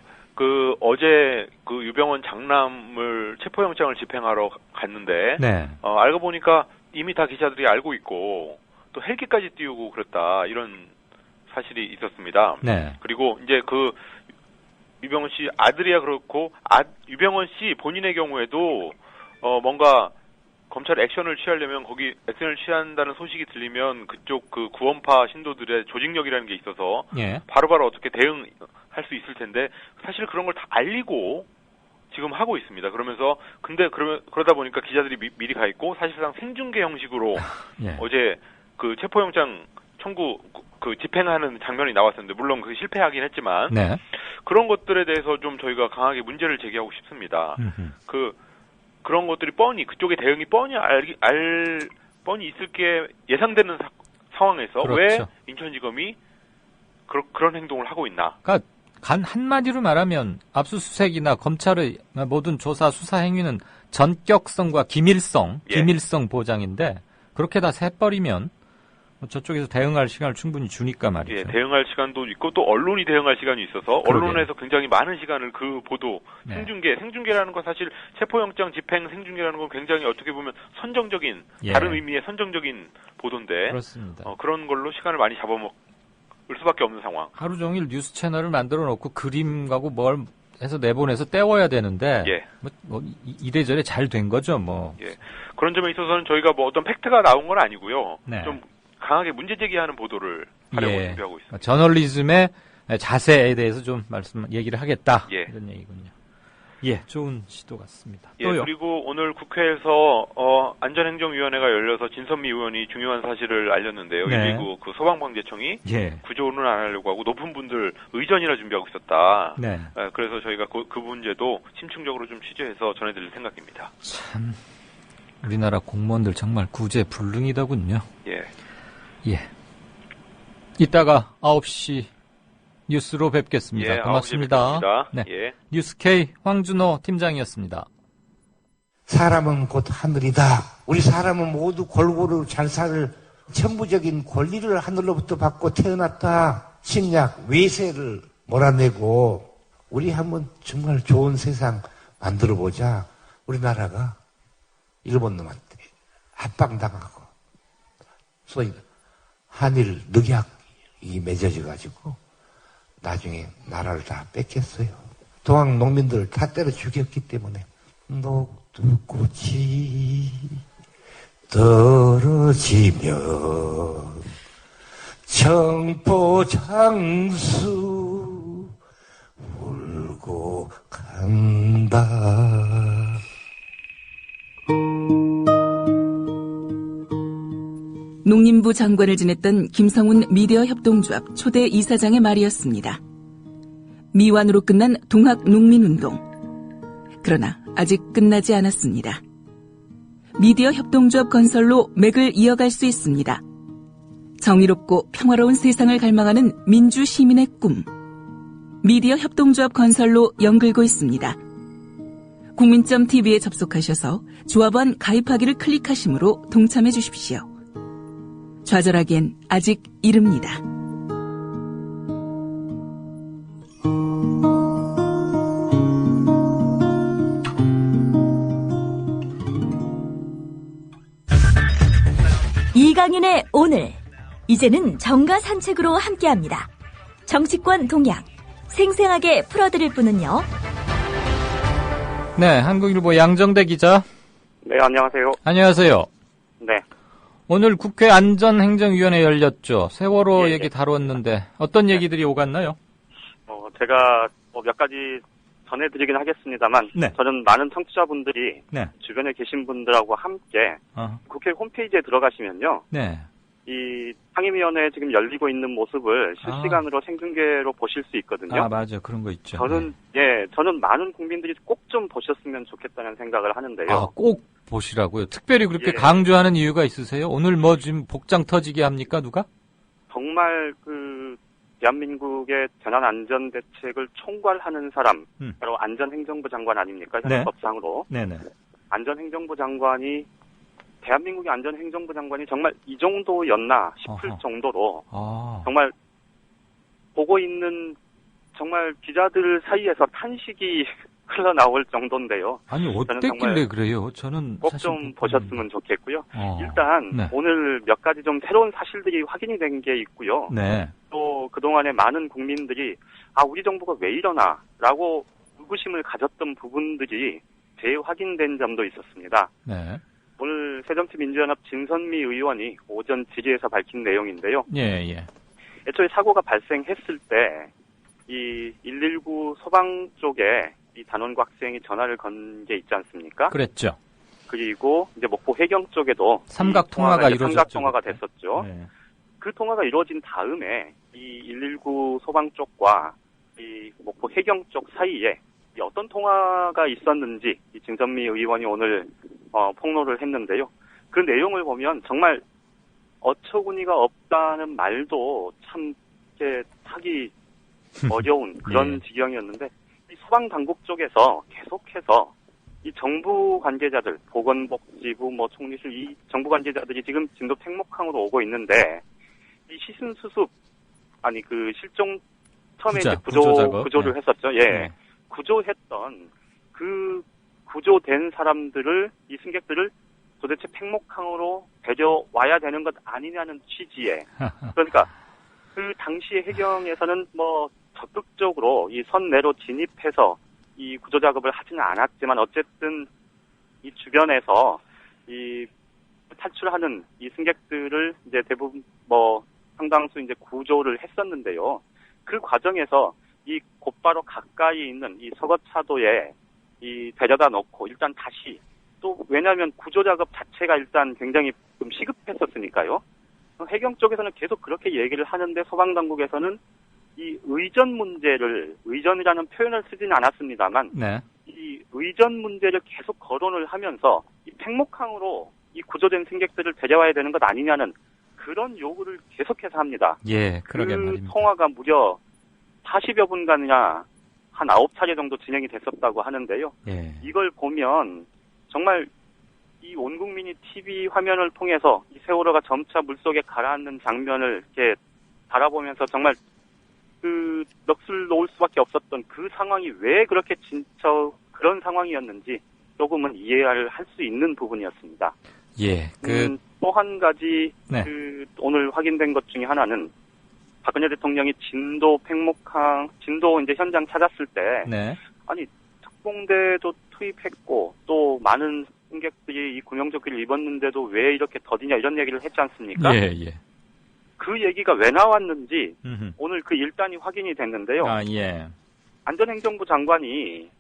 어제 유병헌 장남을 체포영장을 집행하러 갔는데 네. 알고 보니까 이미 다 기자들이 알고 있고 또 헬기까지 띄우고 그랬다 이런 사실이 있었습니다. 네. 그리고 이제 유병헌 씨 아들이야 그렇고 유병헌 씨 본인의 경우에도 뭔가 검찰 액션을 취하려면 거기 액션을 취한다는 소식이 들리면 그쪽 구원파 신도들의 조직력이라는 게 있어서 예. 바로바로 어떻게 대응할 수 있을 텐데 사실 그런 걸 다 알리고 지금 하고 있습니다. 근데 그러다 보니까 기자들이 미리 가 있고 사실상 생중계 형식으로 예. 어제 체포영장 청구 집행하는 장면이 나왔었는데 물론 실패하긴 했지만 네. 그런 것들에 대해서 좀 저희가 강하게 문제를 제기하고 싶습니다. 그런 것들이 그쪽의 대응이 뻔히 있을 게 예상되는 상황에서 그렇죠. 왜 인천지검이 그런 행동을 하고 있나? 그러니까 한마디로 말하면 압수수색이나 검찰의 모든 조사 수사 행위는 전격성과 기밀성 보장인데 그렇게 다 새버리면 저쪽에서 대응할 시간을 충분히 주니까 말이죠. 예, 대응할 시간도 있고 또 언론이 대응할 시간이 있어서 언론에서 굉장히 많은 시간을 보도, 생중계라는 건 사실 체포영장 집행 생중계라는 건 굉장히 어떻게 보면 선정적인 다른 의미의 선정적인 보도인데 그렇습니다. 그런 걸로 시간을 많이 잡아먹을 수밖에 없는 상황. 하루 종일 뉴스 채널을 만들어 놓고 그림하고 뭘 해서 내보내서 때워야 되는데 이래저래 잘 된 거죠, 예. 그런 점에 있어서는 저희가 어떤 팩트가 나온 건 아니고요. 네. 좀 강하게 문제 제기하는 보도를 하려고 준비하고 있습니다. 저널리즘의 자세에 대해서 좀 얘기를 하겠다. 이런 얘기군요. 좋은 시도 같습니다. 또요. 그리고 오늘 국회에서 안전행정위원회가 열려서 진선미 의원이 중요한 사실을 알렸는데요. 119 소방방재청이 구조는 안 하려고 하고 높은 분들 의전이나 준비하고 있었다. 네. 그래서 저희가 그 문제도 심층적으로 좀 취재해서 전해드릴 생각입니다. 참 우리나라 공무원들 정말 구제불능이더군요. 이따가 9시 뉴스로 뵙겠습니다. 고맙습니다. 9시에 뵙겠습니다. 네. 뉴스K 황준호 팀장이었습니다. 사람은 곧 하늘이다. 우리 사람은 모두 골고루 잘 살 천부적인 권리를 하늘로부터 받고 태어났다. 침략, 외세를 몰아내고 우리 한번 정말 좋은 세상 만들어보자. 우리나라가 일본 놈한테 압박당하고 소위 한일 늑약이 맺어져가지고 나중에 나라를 다 뺏겼어요. 동학 농민들을 다 때려 죽였기 때문에 녹두꽃이 떨어지면 청포장수 울고 간다. 농림부 장관을 지냈던 김성훈 미디어 협동조합 초대 이사장의 말이었습니다. 미완으로 끝난 동학 농민운동. 그러나 아직 끝나지 않았습니다. 미디어 협동조합 건설로 맥을 이어갈 수 있습니다. 정의롭고 평화로운 세상을 갈망하는 민주 시민의 꿈. 미디어 협동조합 건설로 연글고 있습니다. 국민점TV에 접속하셔서 조합원 가입하기를 클릭하심으로 동참해 주십시오. 좌절하기엔 아직 이릅니다. 이강윤의 오늘. 이제는 정가 산책으로 함께합니다. 정치권 동향 생생하게 풀어드릴 분은요. 네, 한국일보 양정대 기자. 네, 안녕하세요. 안녕하세요. 네. 오늘 국회 안전행정위원회 열렸죠. 세월호 얘기 다뤘는데 어떤 얘기들이 오갔나요? 제가 몇 가지 전해드리긴 하겠습니다만, 네. 저는 많은 청취자분들이 네. 주변에 계신 분들하고 함께 국회 홈페이지에 들어가시면요. 네. 이 상임위원회 지금 열리고 있는 모습을 실시간으로 생중계로 보실 수 있거든요. 맞아. 그런 거 있죠. 저는 많은 국민들이 꼭 좀 보셨으면 좋겠다는 생각을 하는데요. 꼭 보시라고요. 특별히 그렇게 예. 강조하는 이유가 있으세요? 오늘 뭐 지금 복장 터지게 합니까, 누가? 정말 대한민국의 재난안전대책을 총괄하는 사람, 바로 안전행정부 장관 아닙니까? 네. 현행법상으로. 네네. 안전행정부 장관이, 대한민국의 안전행정부 장관이 정말 이 정도였나 싶을 정도로, 정말 보고 있는 정말 기자들 사이에서 탄식이 흘러나올 정도인데요. 아니, 어땠길래 그래요? 저는 꼭 좀 보셨으면 좋겠고요. 일단 네. 오늘 몇 가지 좀 새로운 사실들이 확인이 된 게 있고요. 네. 또 그동안에 많은 국민들이 우리 정부가 왜 이러나 라고 의구심을 가졌던 부분들이 재확인된 점도 있었습니다. 네. 오늘 새정치민주연합 진선미 의원이 오전 질의에서 밝힌 내용인데요. 예. 애초에 사고가 발생했을 때 이 119 소방 쪽에 이 단원고 학생이 전화를 건 게 있지 않습니까? 그랬죠. 그리고 이제 목포 해경 쪽에도 삼각 통화가 이루어졌죠. 삼각 통화가 됐었죠. 네. 그 통화가 이루어진 다음에 이 119 소방 쪽과 이 목포 해경 쪽 사이에 이 어떤 통화가 있었는지 이 진선미 의원이 오늘 폭로를 했는데요. 그 내용을 보면 정말 어처구니가 없다는 말도 참 이렇게 하기 어려운 그런 지경이었는데, 이 소방당국 쪽에서 계속해서 이 정부 관계자들, 보건복지부, 총리실 이 정부 관계자들이 지금 진도 팽목항으로 오고 있는데, 이 시신 수습, 실종, 처음에 이제 구조를 했었죠. 예. 네. 구조했던 그 구조된 사람들을, 이 승객들을 도대체 팽목항으로 데려와야 되는 것 아니냐는 취지에. 그러니까 그 당시에 해경에서는 적극적으로 이 선내로 진입해서 이 구조 작업을 하지는 않았지만, 어쨌든 이 주변에서 이 탈출하는 이 승객들을 이제 대부분 상당수 이제 구조를 했었는데요. 그 과정에서 이 곧바로 가까이 있는 이 서거차도에 이 데려다 놓고 일단 다시, 또 왜냐하면 구조 작업 자체가 일단 굉장히 좀 시급했었으니까요. 해경 쪽에서는 계속 그렇게 얘기를 하는데, 소방당국에서는 이 의전이라는 표현을 쓰지는 않았습니다만, 네. 이 의전 문제를 계속 거론을 하면서 이 팽목항으로 이 구조된 승객들을 데려와야 되는 것 아니냐는 그런 요구를 계속해서 합니다. 예, 그러게 말입니다. 통화가 무려 40여 분간이나 한 9차례 정도 진행이 됐었다고 하는데요. 예. 이걸 보면 정말 이 온 국민이 TV 화면을 통해서 이 세월호가 점차 물속에 가라앉는 장면을 이렇게 바라보면서 정말 넋을 놓을 수밖에 없었던 그 상황이 왜 그렇게 그런 상황이었는지 조금은 이해를 할 수 있는 부분이었습니다. 예. 또 한 가지 네. 오늘 확인된 것 중에 하나는, 박근혜 대통령이 진도 이제 현장 찾았을 때, 네. 특공대도 투입했고 또 많은 승객들이 이 구명조끼를 입었는데도 왜 이렇게 더디냐 이런 얘기를 했지 않습니까? 예. 그 얘기가 왜 나왔는지 오늘 그 일단이 확인이 됐는데요. 예. 안전행정부 장관이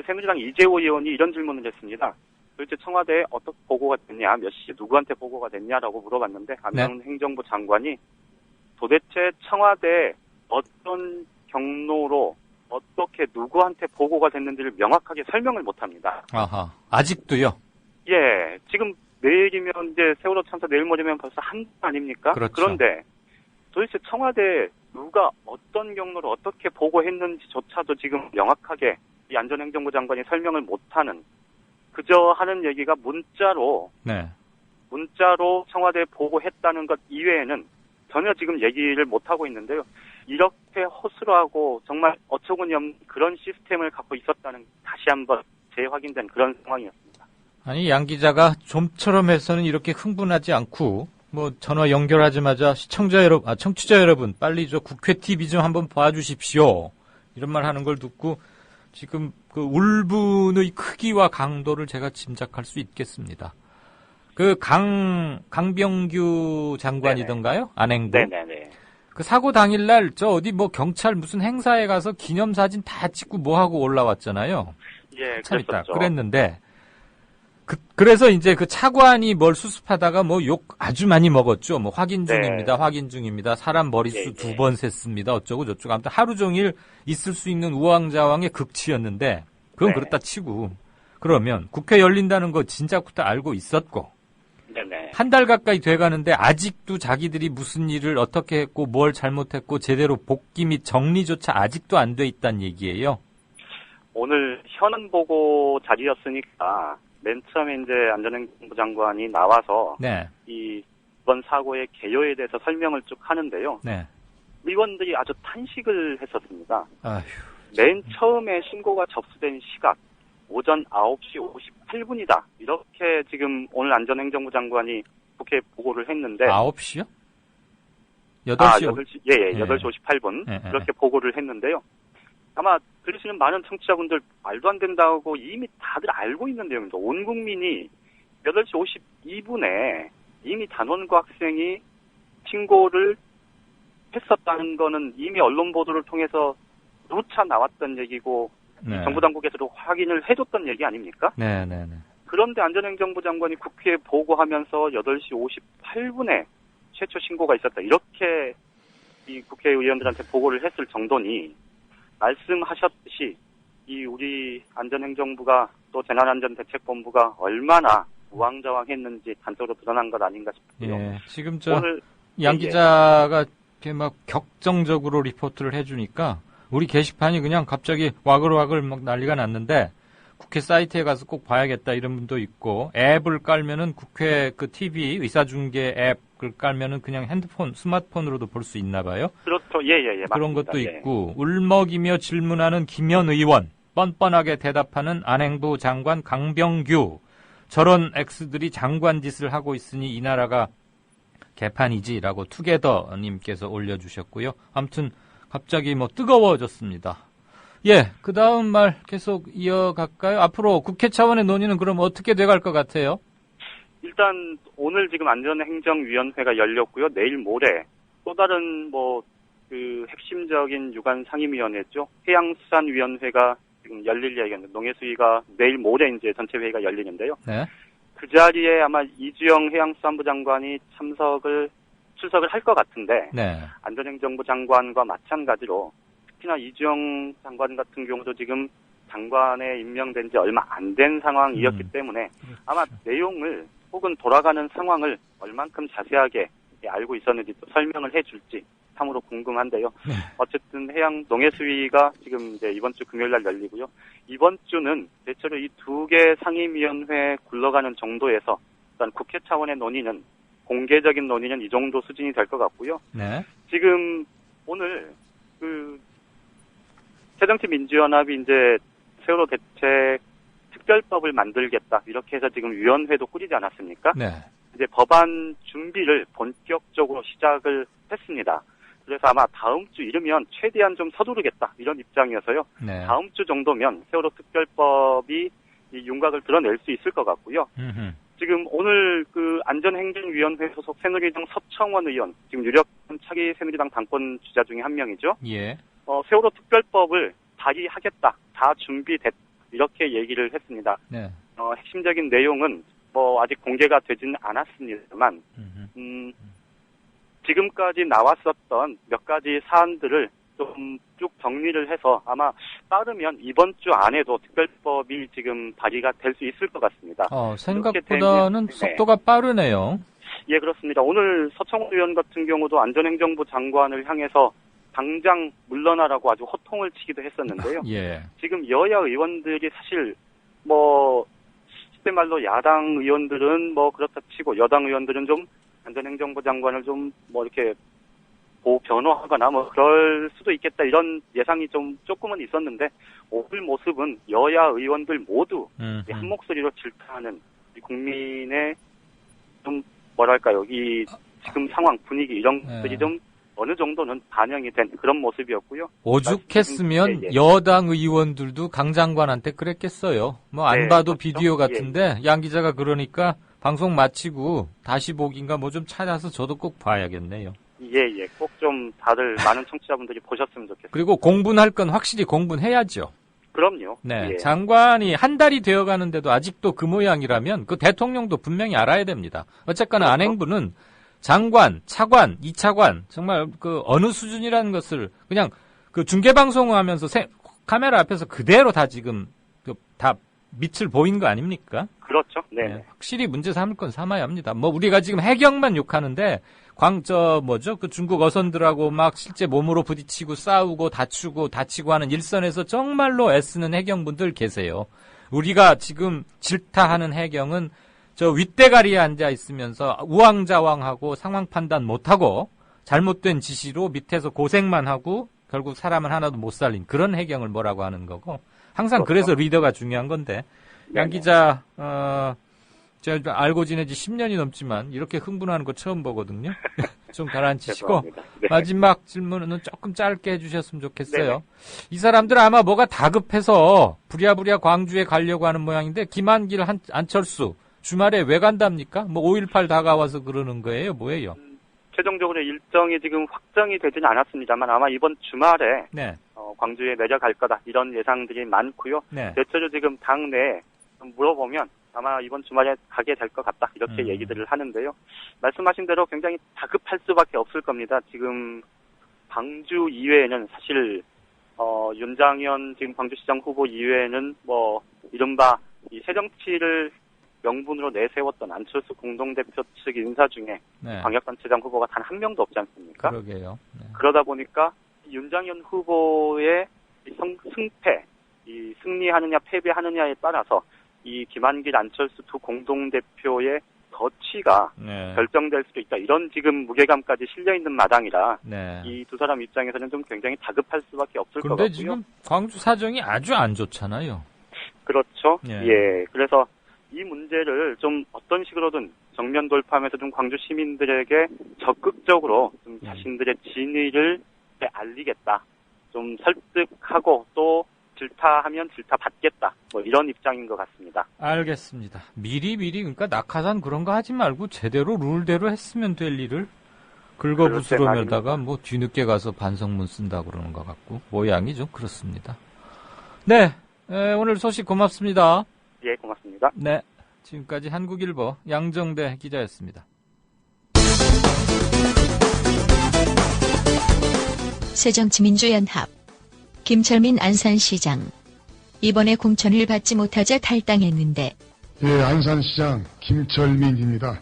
새누리당 이재호 의원이 이런 질문을 했습니다. 도대체 청와대에 어떻게 보고가 됐냐, 몇 시에 누구한테 보고가 됐냐라고 물어봤는데, 안전행정부 장관이 도대체 청와대에 어떤 경로로 어떻게 누구한테 보고가 됐는지를 명확하게 설명을 못합니다. 아하, 아직도요? 예, 지금 내일이면 이제 세월호 참사 내일 모레면 벌써 한 달 아닙니까? 그렇죠. 그런데 도대체 청와대에 누가 어떤 경로로 어떻게 보고했는지조차도 지금 명확하게 이 안전행정부 장관이 설명을 못하는, 그저 하는 얘기가 문자로 청와대에 보고했다는 것 이외에는 전혀 지금 얘기를 못하고 있는데요. 이렇게 허술하고 정말 어처구니 없는 그런 시스템을 갖고 있었다는, 다시 한번 재확인된 그런 상황이었습니다. 아니, 양 기자가 좀처럼 해서는 이렇게 흥분하지 않고, 전화 연결하자마자 청취자 여러분, 빨리 국회 TV 좀 한번 봐주십시오. 이런 말 하는 걸 듣고, 지금 울분의 크기와 강도를 제가 짐작할 수 있겠습니다. 강병규 장관이던가요? 안행부. 네네네. 그 사고 당일날 저 어디 뭐 경찰 무슨 행사에 가서 기념사진 다 찍고 뭐 하고 올라왔잖아요. 예, 참 있다. 그랬었죠. 그랬는데 그래서 이제 그 차관이 뭘 수습하다가 뭐 욕 아주 많이 먹었죠. 뭐 확인 중입니다. 네. 확인 중입니다. 사람 머릿수 예, 2번 셌습니다. 어쩌고 저쩌고. 아무튼 하루 종일 있을 수 있는 우왕좌왕의 극치였는데 그건 네. 그렇다 치고 그러면 국회 열린다는 거 진작부터 알고 있었고 네네. 한 달 가까이 돼가는데 아직도 자기들이 무슨 일을 어떻게 했고 뭘 잘못했고 제대로 복귀 및 정리조차 아직도 안 돼 있다는 얘기예요. 오늘 현안 보고 자리였으니까 맨 처음에 이제 안전행정부 장관이 나와서 네. 이번 사고의 개요에 대해서 설명을 쭉 하는데요. 네. 의원들이 아주 탄식을 했었습니다. 아휴. 맨 처음에 신고가 접수된 시각 오전 9시 58분이다. 이렇게 지금 오늘 안전행정부 장관이 국회에 보고를 했는데 9시요? 8시. 8시, 예, 8시 58분. 예, 예. 그렇게 보고를 했는데요. 아마 들으시는 많은 청취자분들 말도 안 된다고 이미 다들 알고 있는 내용입니다. 온 국민이 8시 52분에 이미 단원고 학생이 신고를 했었다는 거는 이미 언론 보도를 통해서 누차 나왔던 얘기고 네. 정부 당국에서도 확인을 해줬던 얘기 아닙니까? 네. 그런데 안전행정부 장관이 국회에 보고하면서 8시 58분에 최초 신고가 있었다. 이렇게 이 국회의원들한테 보고를 했을 정도니 말씀하셨듯이 이 우리 안전행정부가 또 재난안전대책본부가 얼마나 우왕좌왕했는지 단적으로 드러난 것 아닌가 싶고요. 예, 지금 저 오늘 양 기자가 이렇게 막 격정적으로 리포트를 해주니까 우리 게시판이 그냥 갑자기 와글와글 막 난리가 났는데 국회 사이트에 가서 꼭 봐야겠다 이런 분도 있고 앱을 깔면은 국회 그 TV 의사중계 앱을 깔면은 그냥 핸드폰 스마트폰으로도 볼 수 있나 봐요. 그렇죠. 예. 그런 맞습니다. 것도 예. 있고 울먹이며 질문하는 김현 의원 뻔뻔하게 대답하는 안행부 장관 강병규 저런 X들이 장관 짓을 하고 있으니 이 나라가 개판이지라고 투게더님께서 올려주셨고요. 아무튼 갑자기 뭐 뜨거워졌습니다. 예, 그 다음 말 계속 이어갈까요? 앞으로 국회 차원의 논의는 그럼 어떻게 돼갈 것 같아요? 일단 오늘 지금 안전행정위원회가 열렸고요. 내일 모레 또 다른 그 핵심적인 유관 상임위원회죠. 해양수산위원회가 지금 열릴 예정입니다. 농해수위가 내일 모레 이제 전체 회의가 열리는데요. 네. 그 자리에 아마 이주영 해양수산부 장관이 출석을 할 것 같은데 네. 안전행정부 장관과 마찬가지로 특히나 이주영 장관 같은 경우도 지금 장관에 임명된 지 얼마 안 된 상황이었기 때문에 아마 내용을 혹은 돌아가는 상황을 얼만큼 자세하게 알고 있었는지 또 설명을 해줄지 참으로 궁금한데요. 네. 어쨌든 해양농해수위가 지금 이제 이번 주 금요일 날 열리고요. 이번 주는 대체로 이 두 개 상임위원회 굴러가는 정도에서 일단 국회 차원의 논의는 공개적인 논의는 이 정도 수준이 될 것 같고요. 네. 지금 오늘 새정치민주연합이 이제 세월호 대책 특별법을 만들겠다 이렇게 해서 지금 위원회도 꾸리지 않았습니까? 네. 이제 법안 준비를 본격적으로 시작을 했습니다. 그래서 아마 다음 주 이르면 최대한 좀 서두르겠다 이런 입장이어서요. 네. 다음 주 정도면 세월호 특별법이 이 윤곽을 드러낼 수 있을 것 같고요. 지금 오늘 그 안전행정위원회 소속 새누리당 서청원 의원, 지금 유력한 차기 새누리당 당권 주자 중에 한 명이죠. 예. 세월호 특별법을 발의하겠다, 다 준비됐다 이렇게 얘기를 했습니다. 네. 핵심적인 내용은 아직 공개가 되지는 않았습니다만, 지금까지 나왔었던 몇 가지 사안들을 좀 쭉 정리를 해서 아마 빠르면 이번 주 안에도 특별법이 지금 발의가 될 수 있을 것 같습니다. 생각보다는 속도가 빠르네요. 예, 그렇습니다. 오늘 서청원 의원 같은 경우도 안전행정부 장관을 향해서 당장 물러나라고 아주 호통을 치기도 했었는데요. 예. 지금 여야 의원들이 사실 쉽게 말로 야당 의원들은 그렇다 치고 여당 의원들은 좀 안전행정부 장관을 좀 이렇게 변호하거나 그럴 수도 있겠다 이런 예상이 조금은 있었는데 오늘 모습은 여야 의원들 모두 한 목소리로 질타하는 국민의 좀 이 지금 상황 분위기 이런 것들이 좀 어느 정도는 반영이 된 그런 모습이었고요. 오죽했으면 여당 의원들도 강 장관한테 그랬겠어요. 안 봐도 그렇죠. 비디오 같은데 양 기자가 그러니까 방송 마치고 다시 보기인가 좀 찾아서 저도 꼭 봐야겠네요. 예. 꼭 좀 다들 많은 청취자분들이 보셨으면 좋겠습니다. 그리고 공분할 건 확실히 공분해야죠. 그럼요. 네. 예. 장관이 한 달이 되어 가는데도 아직도 그 모양이라면 그 대통령도 분명히 알아야 됩니다. 어쨌거나 그렇죠? 안행부는 장관, 차관, 이차관 정말 그 어느 수준이라는 것을 그냥 그 중계방송을 하면서 카메라 앞에서 그대로 다 지금 다 밑을 보인 거 아닙니까? 그렇죠. 네. 확실히 문제 삼을 건 삼아야 합니다. 뭐 우리가 지금 해경만 욕하는데 그 중국 어선들하고 막 실제 몸으로 부딪히고 싸우고 다치고 하는 일선에서 정말로 애쓰는 해경분들 계세요. 우리가 지금 질타하는 해경은 저 윗대가리에 앉아 있으면서 우왕좌왕하고 상황 판단 못하고 잘못된 지시로 밑에서 고생만 하고 결국 사람을 하나도 못 살린 그런 해경을 뭐라고 하는 거고 항상 그래서 리더가 중요한 건데 양 기자 제가 알고 지낸 지 10년이 넘지만 이렇게 흥분하는 거 처음 보거든요. 좀 가라앉히시고 네. 마지막 질문은 조금 짧게 해주셨으면 좋겠어요. 네네. 이 사람들 아마 뭐가 다급해서 부랴부랴 광주에 가려고 하는 모양인데 김한길, 안철수 주말에 왜 간답니까? 뭐 5.18 다가와서 그러는 거예요? 뭐예요? 최종적으로 일정이 지금 확정이 되지는 않았습니다만 아마 이번 주말에 네. 광주에 내려갈 거다 이런 예상들이 많고요. 네. 대체로 지금 당내에 물어보면 아마 이번 주말에 가게 될 것 같다 이렇게 얘기들을 하는데요. 말씀하신 대로 굉장히 다급할 수밖에 없을 겁니다. 지금 광주 이외에는 사실 윤장현 지금 광주시장 후보 이외에는 뭐 이른바 이 새정치를 명분으로 내세웠던 안철수 공동대표 측 인사 중에 네. 광역단체장 후보가 단 한 명도 없지 않습니까? 그러게요. 네. 그러다 보니까 윤장현 후보의 승패, 이 승리하느냐 패배하느냐에 따라서 이 김한길, 안철수 두 공동대표의 덫치가 네. 결정될 수도 있다. 이런 지금 무게감까지 실려있는 마당이라 네. 이 두 사람 입장에서는 좀 굉장히 다급할 수밖에 없을 것 같고요. 근데 지금 광주 사정이 아주 안 좋잖아요. 그렇죠. 예. 예. 그래서 이 문제를 좀 어떤 식으로든 정면 돌파하면서 좀 광주 시민들에게 적극적으로 좀 자신들의 진위를 알리겠다. 좀 설득하고 또 질타하면 질타 받겠다. 뭐 이런 입장인 것 같습니다. 알겠습니다. 미리 그러니까 낙하산 그런 거 하지 말고 제대로 룰대로 했으면 될 일을 긁어부스러면다가 뭐 뒤늦게 가서 반성문 쓴다고 그러는 것 같고 모양이 좀 그렇습니다. 네, 오늘 소식 고맙습니다. 예, 고맙습니다. 네, 지금까지 한국일보 양정대 기자였습니다. 새정치민주연합 김철민 안산시장 이번에 공천을 받지 못하자 탈당했는데 예, 안산시장 김철민입니다.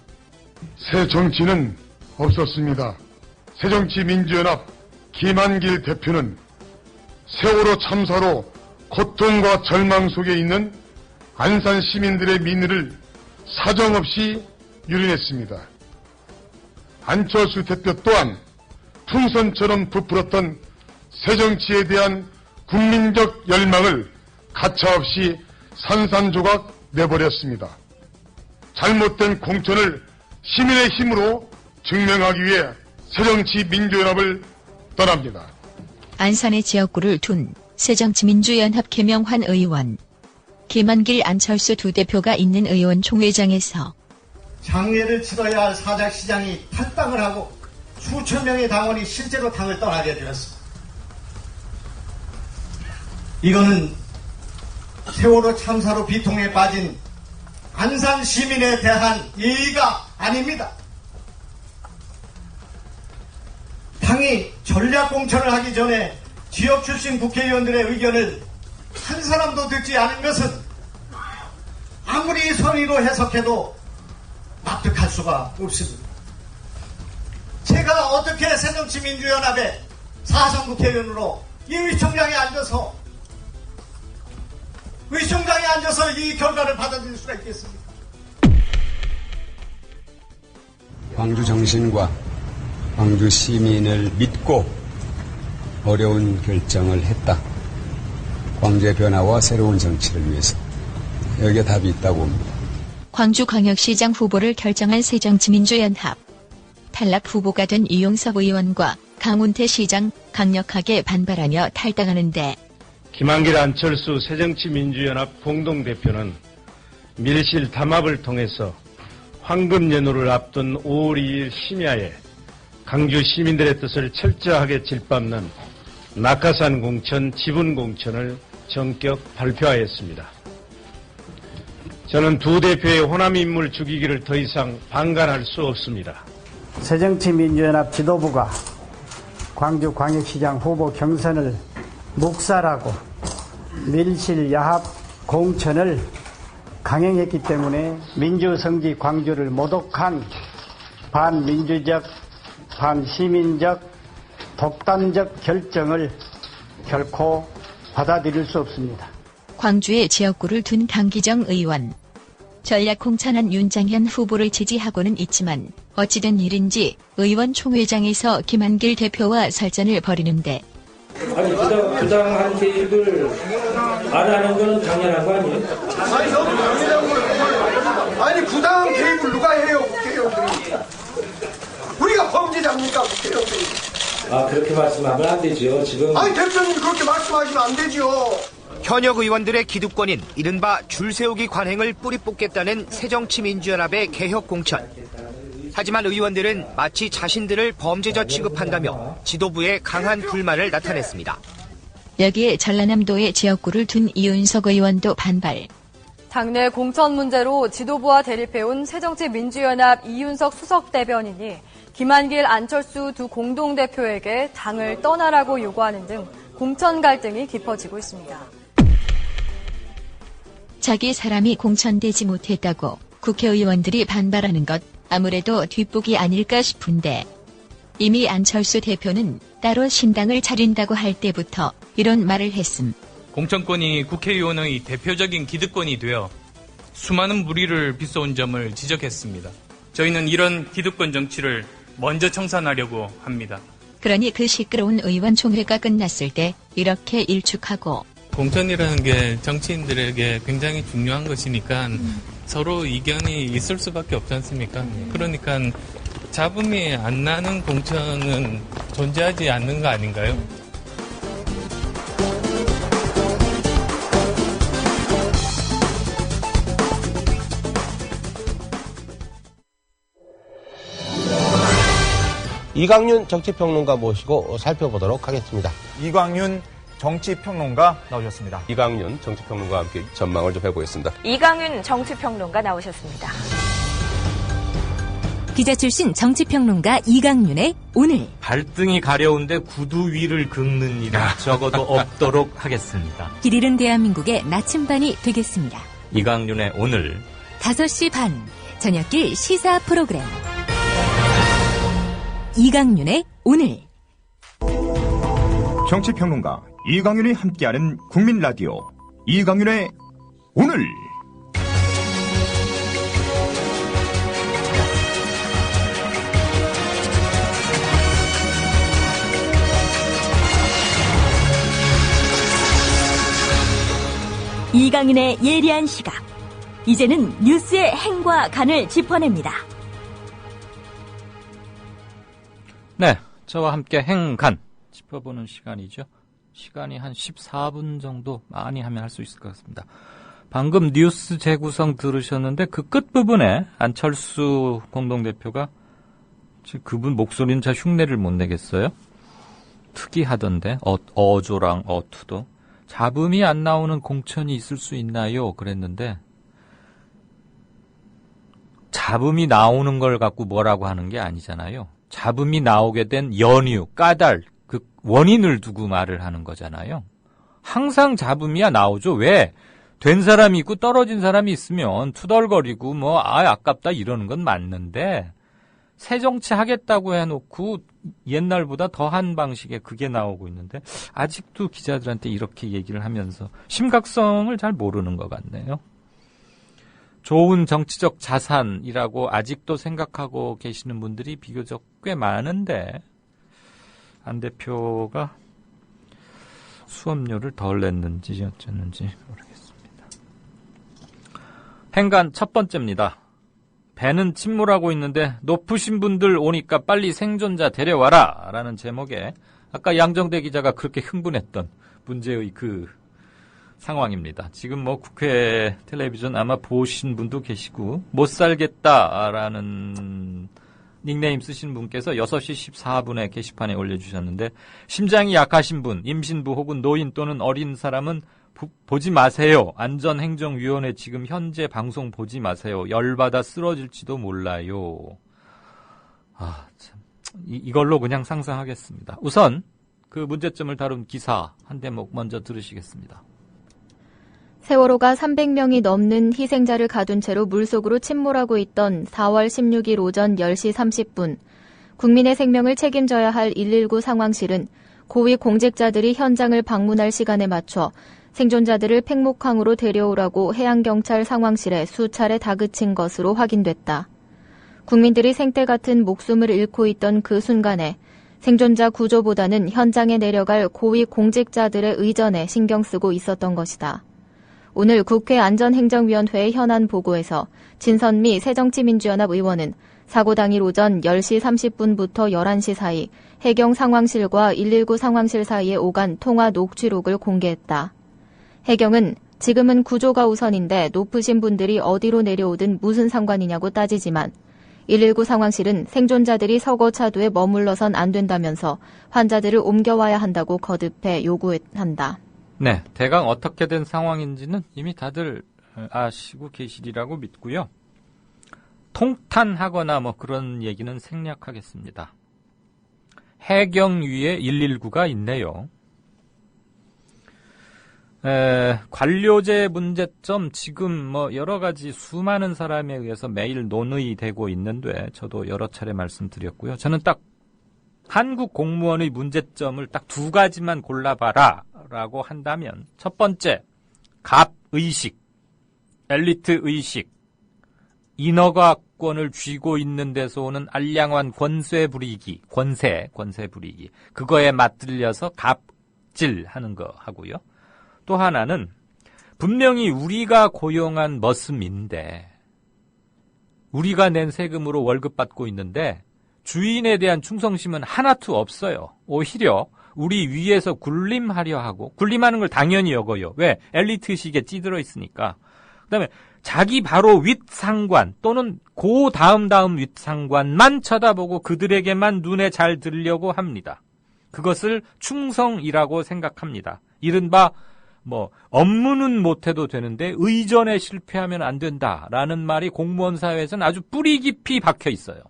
새 정치는 없었습니다. 새정치민주연합 김한길 대표는 세월호 참사로 고통과 절망 속에 있는 안산 시민들의 민의를 사정없이 유린했습니다. 안철수 대표 또한 풍선처럼 부풀었던 새정치에 대한 국민적 열망을 가차없이 산산조각 내버렸습니다. 잘못된 공천을 시민의 힘으로 증명하기 위해 새정치민주연합을 떠납니다. 안산의 지역구를 둔 새정치민주연합 김영환 의원 김한길 안철수 두 대표가 있는 의원총회장에서 장례를 치러야 할 사작시장이 탈당을 하고 수천 명의 당원이 실제로 당을 떠나게 되었습니다. 이거는 세월호 참사로 비통에 빠진 안산 시민에 대한 예의가 아닙니다. 당이 전략공천을 하기 전에 지역 출신 국회의원들의 의견을 한 사람도 듣지 않은 것은 아무리 선의로 해석해도 납득할 수가 없습니다. 제가 어떻게 새정치민주연합의 사선 국회의원으로 이 의총장에 앉아서 이 결과를 받아들일 수가 있겠습니까? 광주 정신과 광주 시민을 믿고 어려운 결정을 했다. 광주의 변화와 새로운 정치를 위해서. 여기에 답이 있다고 봅니다. 광주광역시장 후보를 결정한 새정치민주연합. 탈락 후보가 된 이용섭 의원과 강운태 시장 강력하게 반발하며 탈당하는데 김한길 안철수 새정치민주연합 공동대표는 밀실 담합을 통해서 황금 연호를 앞둔 5월 2일 심야에 강주 시민들의 뜻을 철저하게 짓밟는 낙하산 공천, 지분 공천을 전격 발표하였습니다. 저는 두 대표의 호남 인물 죽이기를 더 이상 방관할 수 없습니다. 새정치민주연합 지도부가 광주광역시장 후보 경선을 묵살하고 밀실야합 공천을 강행했기 때문에 민주성지 광주를 모독한 반민주적, 반시민적, 독단적 결정을 결코 받아들일 수 없습니다. 광주에 지역구를 둔 강기정 의원. 전략 공천한 윤장현 후보를 지지하고는 있지만 어찌된 일인지 의원총회장에서 김한길 대표와 설전을 벌이는데 아니 부당한 개입을 안 하는 건 당연한 거 아니에요? 아니 너무 당연한 거예요. 아니 부당한 개입을 누가 해요 국회의원들이? 우리가 범죄자입니까 국회의원들이? 아 그렇게 말씀하면 안 되죠 지금. 아니 대표님 그렇게 말씀하시면 안 되죠. 현역 의원들의 기득권인 이른바 줄세우기 관행을 뿌리 뽑겠다는 새정치민주연합의 개혁 공천. 하지만 의원들은 마치 자신들을 범죄자 취급한다며 지도부에 강한 불만을 나타냈습니다. 여기에 전라남도의 지역구를 둔 이윤석 의원도 반발. 당내 공천 문제로 지도부와 대립해온 새정치민주연합 이윤석 수석대변인이 김한길, 안철수 두 공동대표에게 당을 떠나라고 요구하는 등 공천 갈등이 깊어지고 있습니다. 자기 사람이 공천되지 못했다고 국회의원들이 반발하는 것 아무래도 뒷북이 아닐까 싶은데 이미 안철수 대표는 따로 신당을 차린다고 할 때부터 이런 말을 했음. 공천권이 국회의원의 대표적인 기득권이 되어 수많은 물의를 빗어온 점을 지적했습니다. 저희는 이런 기득권 정치를 먼저 청산하려고 합니다. 그러니 그 시끄러운 의원총회가 끝났을 때 이렇게 일축하고 공천이라는 게 정치인들에게 굉장히 중요한 것이니까 서로 이견이 있을 수밖에 없지 않습니까? 그러니까 잡음이 안 나는 공천은 존재하지 않는 거 아닌가요? 이광윤 정치평론가 모시고 살펴보도록 하겠습니다. 이광윤 정치평론가 나오셨습니다. 이광윤 정치평론가와 함께 전망을 좀 해보겠습니다. 이광윤 정치평론가 나오셨습니다. 기자 출신 정치평론가 이광윤의 오늘. 발등이 가려운데 구두 위를 긁는 일이 적어도 없도록 하겠습니다. 길 잃은 대한민국의 나침반이 되겠습니다. 이광윤의 오늘 5시 반 저녁길 시사 프로그램 이광윤의 오늘. 정치평론가 이광윤이 함께하는 국민라디오 이광윤의 오늘. 이광윤의 예리한 시각. 이제는 뉴스의 행과 간을 짚어냅니다. 네, 저와 함께 행간 짚어보는 시간이죠. 시간이 한 14분 정도 많이 하면 할 수 있을 것 같습니다. 방금 뉴스 재구성 들으셨는데 그 끝부분에 안철수 공동대표가 그분 목소리는 잘 흉내를 못 내겠어요. 특이하던데 어조랑 어투도 잡음이 안 나오는 공천이 있을 수 있나요? 그랬는데 잡음이 나오는 걸 갖고 뭐라고 하는 게 아니잖아요. 잡음이 나오게 된 연유, 까닭, 그 원인을 두고 말을 하는 거잖아요. 항상 잡음이야 나오죠. 왜? 된 사람이 있고 떨어진 사람이 있으면 투덜거리고 아깝다 이러는 건 맞는데 새정치 하겠다고 해놓고 옛날보다 더한 방식의 그게 나오고 있는데 아직도 기자들한테 이렇게 얘기를 하면서 심각성을 잘 모르는 것 같네요. 좋은 정치적 자산이라고 아직도 생각하고 계시는 분들이 비교적 꽤 많은데 안 대표가 수업료를 덜 냈는지 어쨌는지 모르겠습니다. 행간 첫 번째입니다. 배는 침몰하고 있는데 높으신 분들 오니까 빨리 생존자 데려와라 라는 제목에 아까 양정대 기자가 그렇게 흥분했던 문제의 그 상황입니다. 지금 국회 텔레비전 아마 보신 분도 계시고 못 살겠다라는 닉네임 쓰신 분께서 6시 14분에 게시판에 올려주셨는데, 심장이 약하신 분, 임신부 혹은 노인 또는 어린 사람은 보지 마세요. 안전행정위원회 지금 현재 방송 보지 마세요. 열받아 쓰러질지도 몰라요. 참. 이걸로 그냥 상상하겠습니다. 우선 그 문제점을 다룬 기사 한 대목 먼저 들으시겠습니다. 세월호가 300명이 넘는 희생자를 가둔 채로 물속으로 침몰하고 있던 4월 16일 오전 10시 30분, 국민의 생명을 책임져야 할 119 상황실은 고위 공직자들이 현장을 방문할 시간에 맞춰 생존자들을 팽목항으로 데려오라고 해양경찰 상황실에 수차례 다그친 것으로 확인됐다. 국민들이 생떼 같은 목숨을 잃고 있던 그 순간에 생존자 구조보다는 현장에 내려갈 고위 공직자들의 의전에 신경 쓰고 있었던 것이다. 오늘 국회 안전행정위원회의 현안 보고에서 진선미 새정치민주연합 의원은 사고 당일 오전 10시 30분부터 11시 사이 해경 상황실과 119 상황실 사이에 오간 통화 녹취록을 공개했다. 해경은 지금은 구조가 우선인데 높으신 분들이 어디로 내려오든 무슨 상관이냐고 따지지만 119 상황실은 생존자들이 서거차도에 머물러선 안 된다면서 환자들을 옮겨와야 한다고 거듭해 요구한다. 네, 대강 어떻게 된 상황인지는 이미 다들 아시고 계시리라고 믿고요. 통탄하거나 뭐 그런 얘기는 생략하겠습니다. 해경 위에 119가 있네요. 관료제 문제점 지금 뭐 여러 가지 수많은 사람에 의해서 매일 논의되고 있는데 저도 여러 차례 말씀드렸고요. 저는 딱 한국 공무원의 문제점을 딱 두 가지만 골라봐라 라고 한다면 첫 번째, 갑의식, 엘리트의식, 인허가권을 쥐고 있는 데서 오는 알량한 권세 부리기, 권세 부리기, 그거에 맞들려서 갑질하는 거 하고요. 또 하나는 분명히 우리가 고용한 머슴인데 우리가 낸 세금으로 월급 받고 있는데 주인에 대한 충성심은 하나도 없어요. 오히려 우리 위에서 군림하려 하고, 군림하는 걸 당연히 여겨요. 왜? 엘리트식에 찌들어 있으니까. 그다음에 자기 바로 윗상관 또는 그 다음 윗상관만 쳐다보고 그들에게만 눈에 잘 들려고 합니다. 그것을 충성이라고 생각합니다. 이른바 업무는 못해도 되는데 의전에 실패하면 안 된다라는 말이 공무원 사회에서는 아주 뿌리 깊이 박혀 있어요.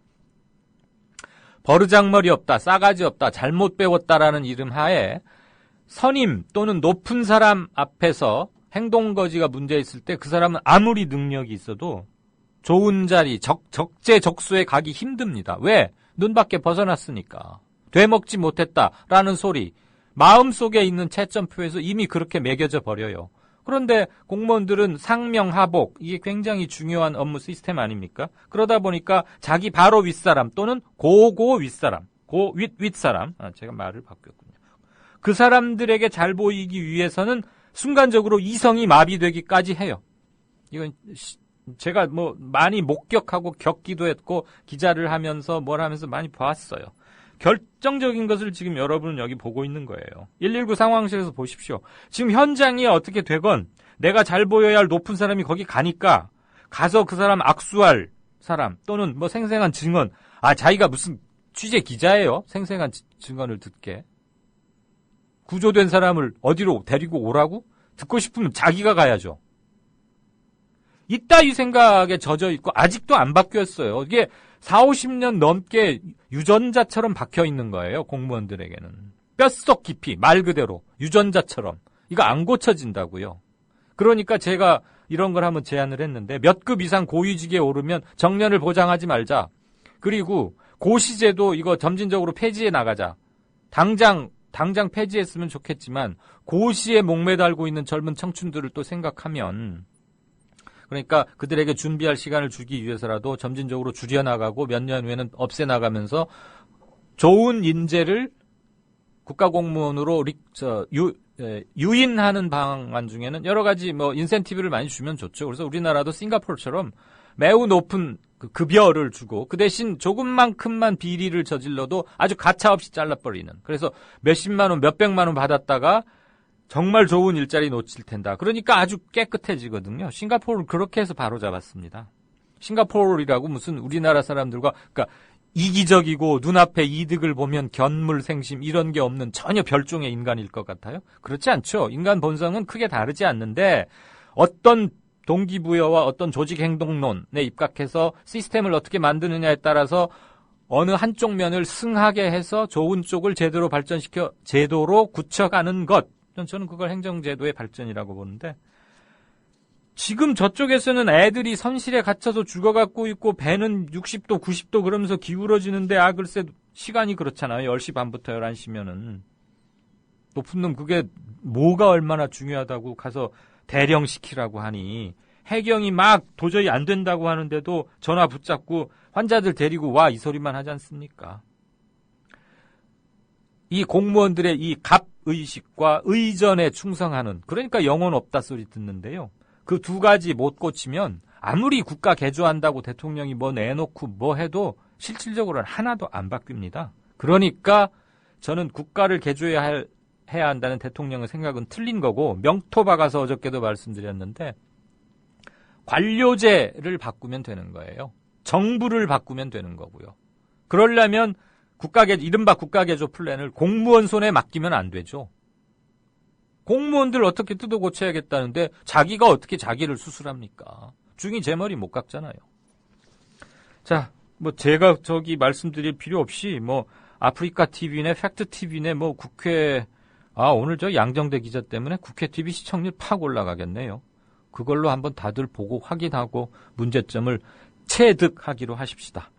버르장머리 없다, 싸가지 없다, 잘못 배웠다라는 이름 하에 선임 또는 높은 사람 앞에서 행동거지가 문제 있을 때 그 사람은 아무리 능력이 있어도 좋은 자리, 적재적소에 가기 힘듭니다. 왜? 눈 밖에 벗어났으니까. 되먹지 못했다라는 소리, 마음속에 있는 채점표에서 이미 그렇게 매겨져 버려요. 그런데 공무원들은 상명하복, 이게 굉장히 중요한 업무 시스템 아닙니까? 그러다 보니까 자기 바로 윗사람 또는 고고 윗사람, 윗사람, 제가 말을 바뀌었군요. 그 사람들에게 잘 보이기 위해서는 순간적으로 이성이 마비되기까지 해요. 이건 제가 많이 목격하고 겪기도 했고 기자를 하면서 뭘 하면서 많이 봤어요. 결정적인 것을 지금 여러분은 여기 보고 있는 거예요. 119 상황실에서 보십시오. 지금 현장이 어떻게 되건 내가 잘 보여야 할 높은 사람이 거기 가니까 가서 그 사람 악수할 사람 또는 생생한 증언, 자기가 무슨 취재 기자예요? 생생한 증언을 듣게. 구조된 사람을 어디로 데리고 오라고? 듣고 싶으면 자기가 가야죠. 이따위 생각에 젖어 있고 아직도 안 바뀌었어요. 이게 40-50년 넘게 유전자처럼 박혀 있는 거예요. 공무원들에게는. 뼛속 깊이 말 그대로 유전자처럼. 이거 안 고쳐진다고요. 그러니까 제가 이런 걸 한번 제안을 했는데 몇 급 이상 고위직에 오르면 정년을 보장하지 말자. 그리고 고시제도 이거 점진적으로 폐지해 나가자. 당장 폐지했으면 좋겠지만 고시에 목매달고 있는 젊은 청춘들을 또 생각하면 그러니까 그들에게 준비할 시간을 주기 위해서라도 점진적으로 줄여나가고 몇 년 후에는 없애나가면서 좋은 인재를 국가공무원으로 유인하는 방안 중에는 여러 가지 인센티브를 많이 주면 좋죠. 그래서 우리나라도 싱가포르처럼 매우 높은 급여를 주고 그 대신 조금만큼만 비리를 저질러도 아주 가차없이 잘라버리는. 그래서 몇십만 원, 몇백만 원 받았다가 정말 좋은 일자리 놓칠 텐다. 그러니까 아주 깨끗해지거든요. 싱가포르를 그렇게 해서 바로 잡았습니다. 싱가포르라고 무슨 우리나라 사람들과 그러니까 이기적이고 눈앞에 이득을 보면 견물생심 이런 게 없는 전혀 별종의 인간일 것 같아요? 그렇지 않죠. 인간 본성은 크게 다르지 않는데 어떤 동기부여와 어떤 조직행동론에 입각해서 시스템을 어떻게 만드느냐에 따라서 어느 한쪽 면을 승하게 해서 좋은 쪽을 제대로 발전시켜 제도로 굳혀가는 것. 저는 그걸 행정제도의 발전이라고 보는데 지금 저쪽에서는 애들이 선실에 갇혀서 죽어갖고 있고 배는 60도 90도 그러면서 기울어지는데 글쎄 시간이 그렇잖아요. 10시 반부터 11시면은 높은 놈 그게 뭐가 얼마나 중요하다고 가서 대령시키라고 하니 해경이 막 도저히 안 된다고 하는데도 전화 붙잡고 환자들 데리고 와 이 소리만 하지 않습니까? 이 공무원들의 이 갑의식과 의전에 충성하는 그러니까 영혼 없다 소리 듣는데요. 그 두 가지 못 고치면 아무리 국가 개조한다고 대통령이 뭐 내놓고 뭐 해도 실질적으로는 하나도 안 바뀝니다. 그러니까 저는 국가를 개조해야 한다는 대통령의 생각은 틀린 거고 명토 박아서 어저께도 말씀드렸는데 관료제를 바꾸면 되는 거예요. 정부를 바꾸면 되는 거고요. 그러려면 이른바 국가개조 플랜을 공무원 손에 맡기면 안 되죠. 공무원들 어떻게 뜯어 고쳐야겠다는데 자기가 어떻게 자기를 수술합니까? 중이 제 머리 못 깎잖아요. 자, 뭐 제가 말씀드릴 필요 없이 뭐 아프리카 TV네 팩트 TV네 뭐 국회 오늘 양정대 기자 때문에 국회 TV 시청률 팍 올라가겠네요. 그걸로 한번 다들 보고 확인하고 문제점을 체득하기로 하십시다.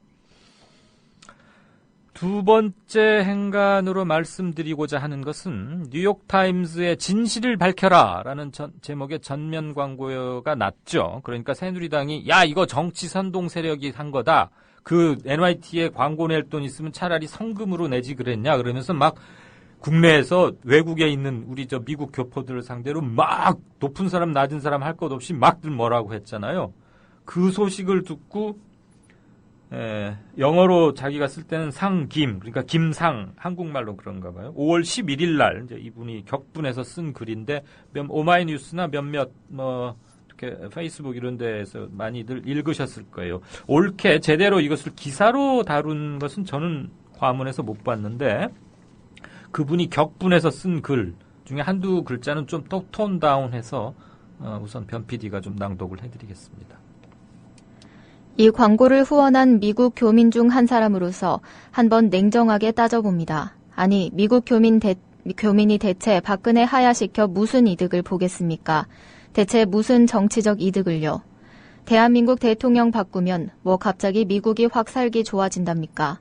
두 번째 행간으로 말씀드리고자 하는 것은 뉴욕타임즈의 진실을 밝혀라라는 제목의 전면 광고가 났죠. 그러니까 새누리당이 이거 정치 선동 세력이 한 거다. 그 NYT에 광고 낼 돈 있으면 차라리 성금으로 내지 그랬냐 그러면서 막 국내에서 외국에 있는 우리 미국 교포들을 상대로 막 높은 사람 낮은 사람 할 것 없이 막들 뭐라고 했잖아요. 그 소식을 듣고 영어로 자기가 쓸 때는 상김, 그러니까 김상, 한국말로 그런가 봐요. 5월 11일 날 이제 이분이 격분해서 쓴 글인데 오마이뉴스나 몇몇 이렇게 페이스북 이런 데에서 많이들 읽으셨을 거예요. 옳게 제대로 이것을 기사로 다룬 것은 저는 과문해서 못 봤는데 그분이 격분해서 쓴 글 중에 한두 글자는 좀 톤 다운해서 우선 변 PD가 좀 낭독을 해드리겠습니다. 이 광고를 후원한 미국 교민 중 한 사람으로서 한번 냉정하게 따져봅니다. 아니, 미국 교민이 대체 박근혜 하야시켜 무슨 이득을 보겠습니까? 대체 무슨 정치적 이득을요? 대한민국 대통령 바꾸면 뭐 갑자기 미국이 확 살기 좋아진답니까?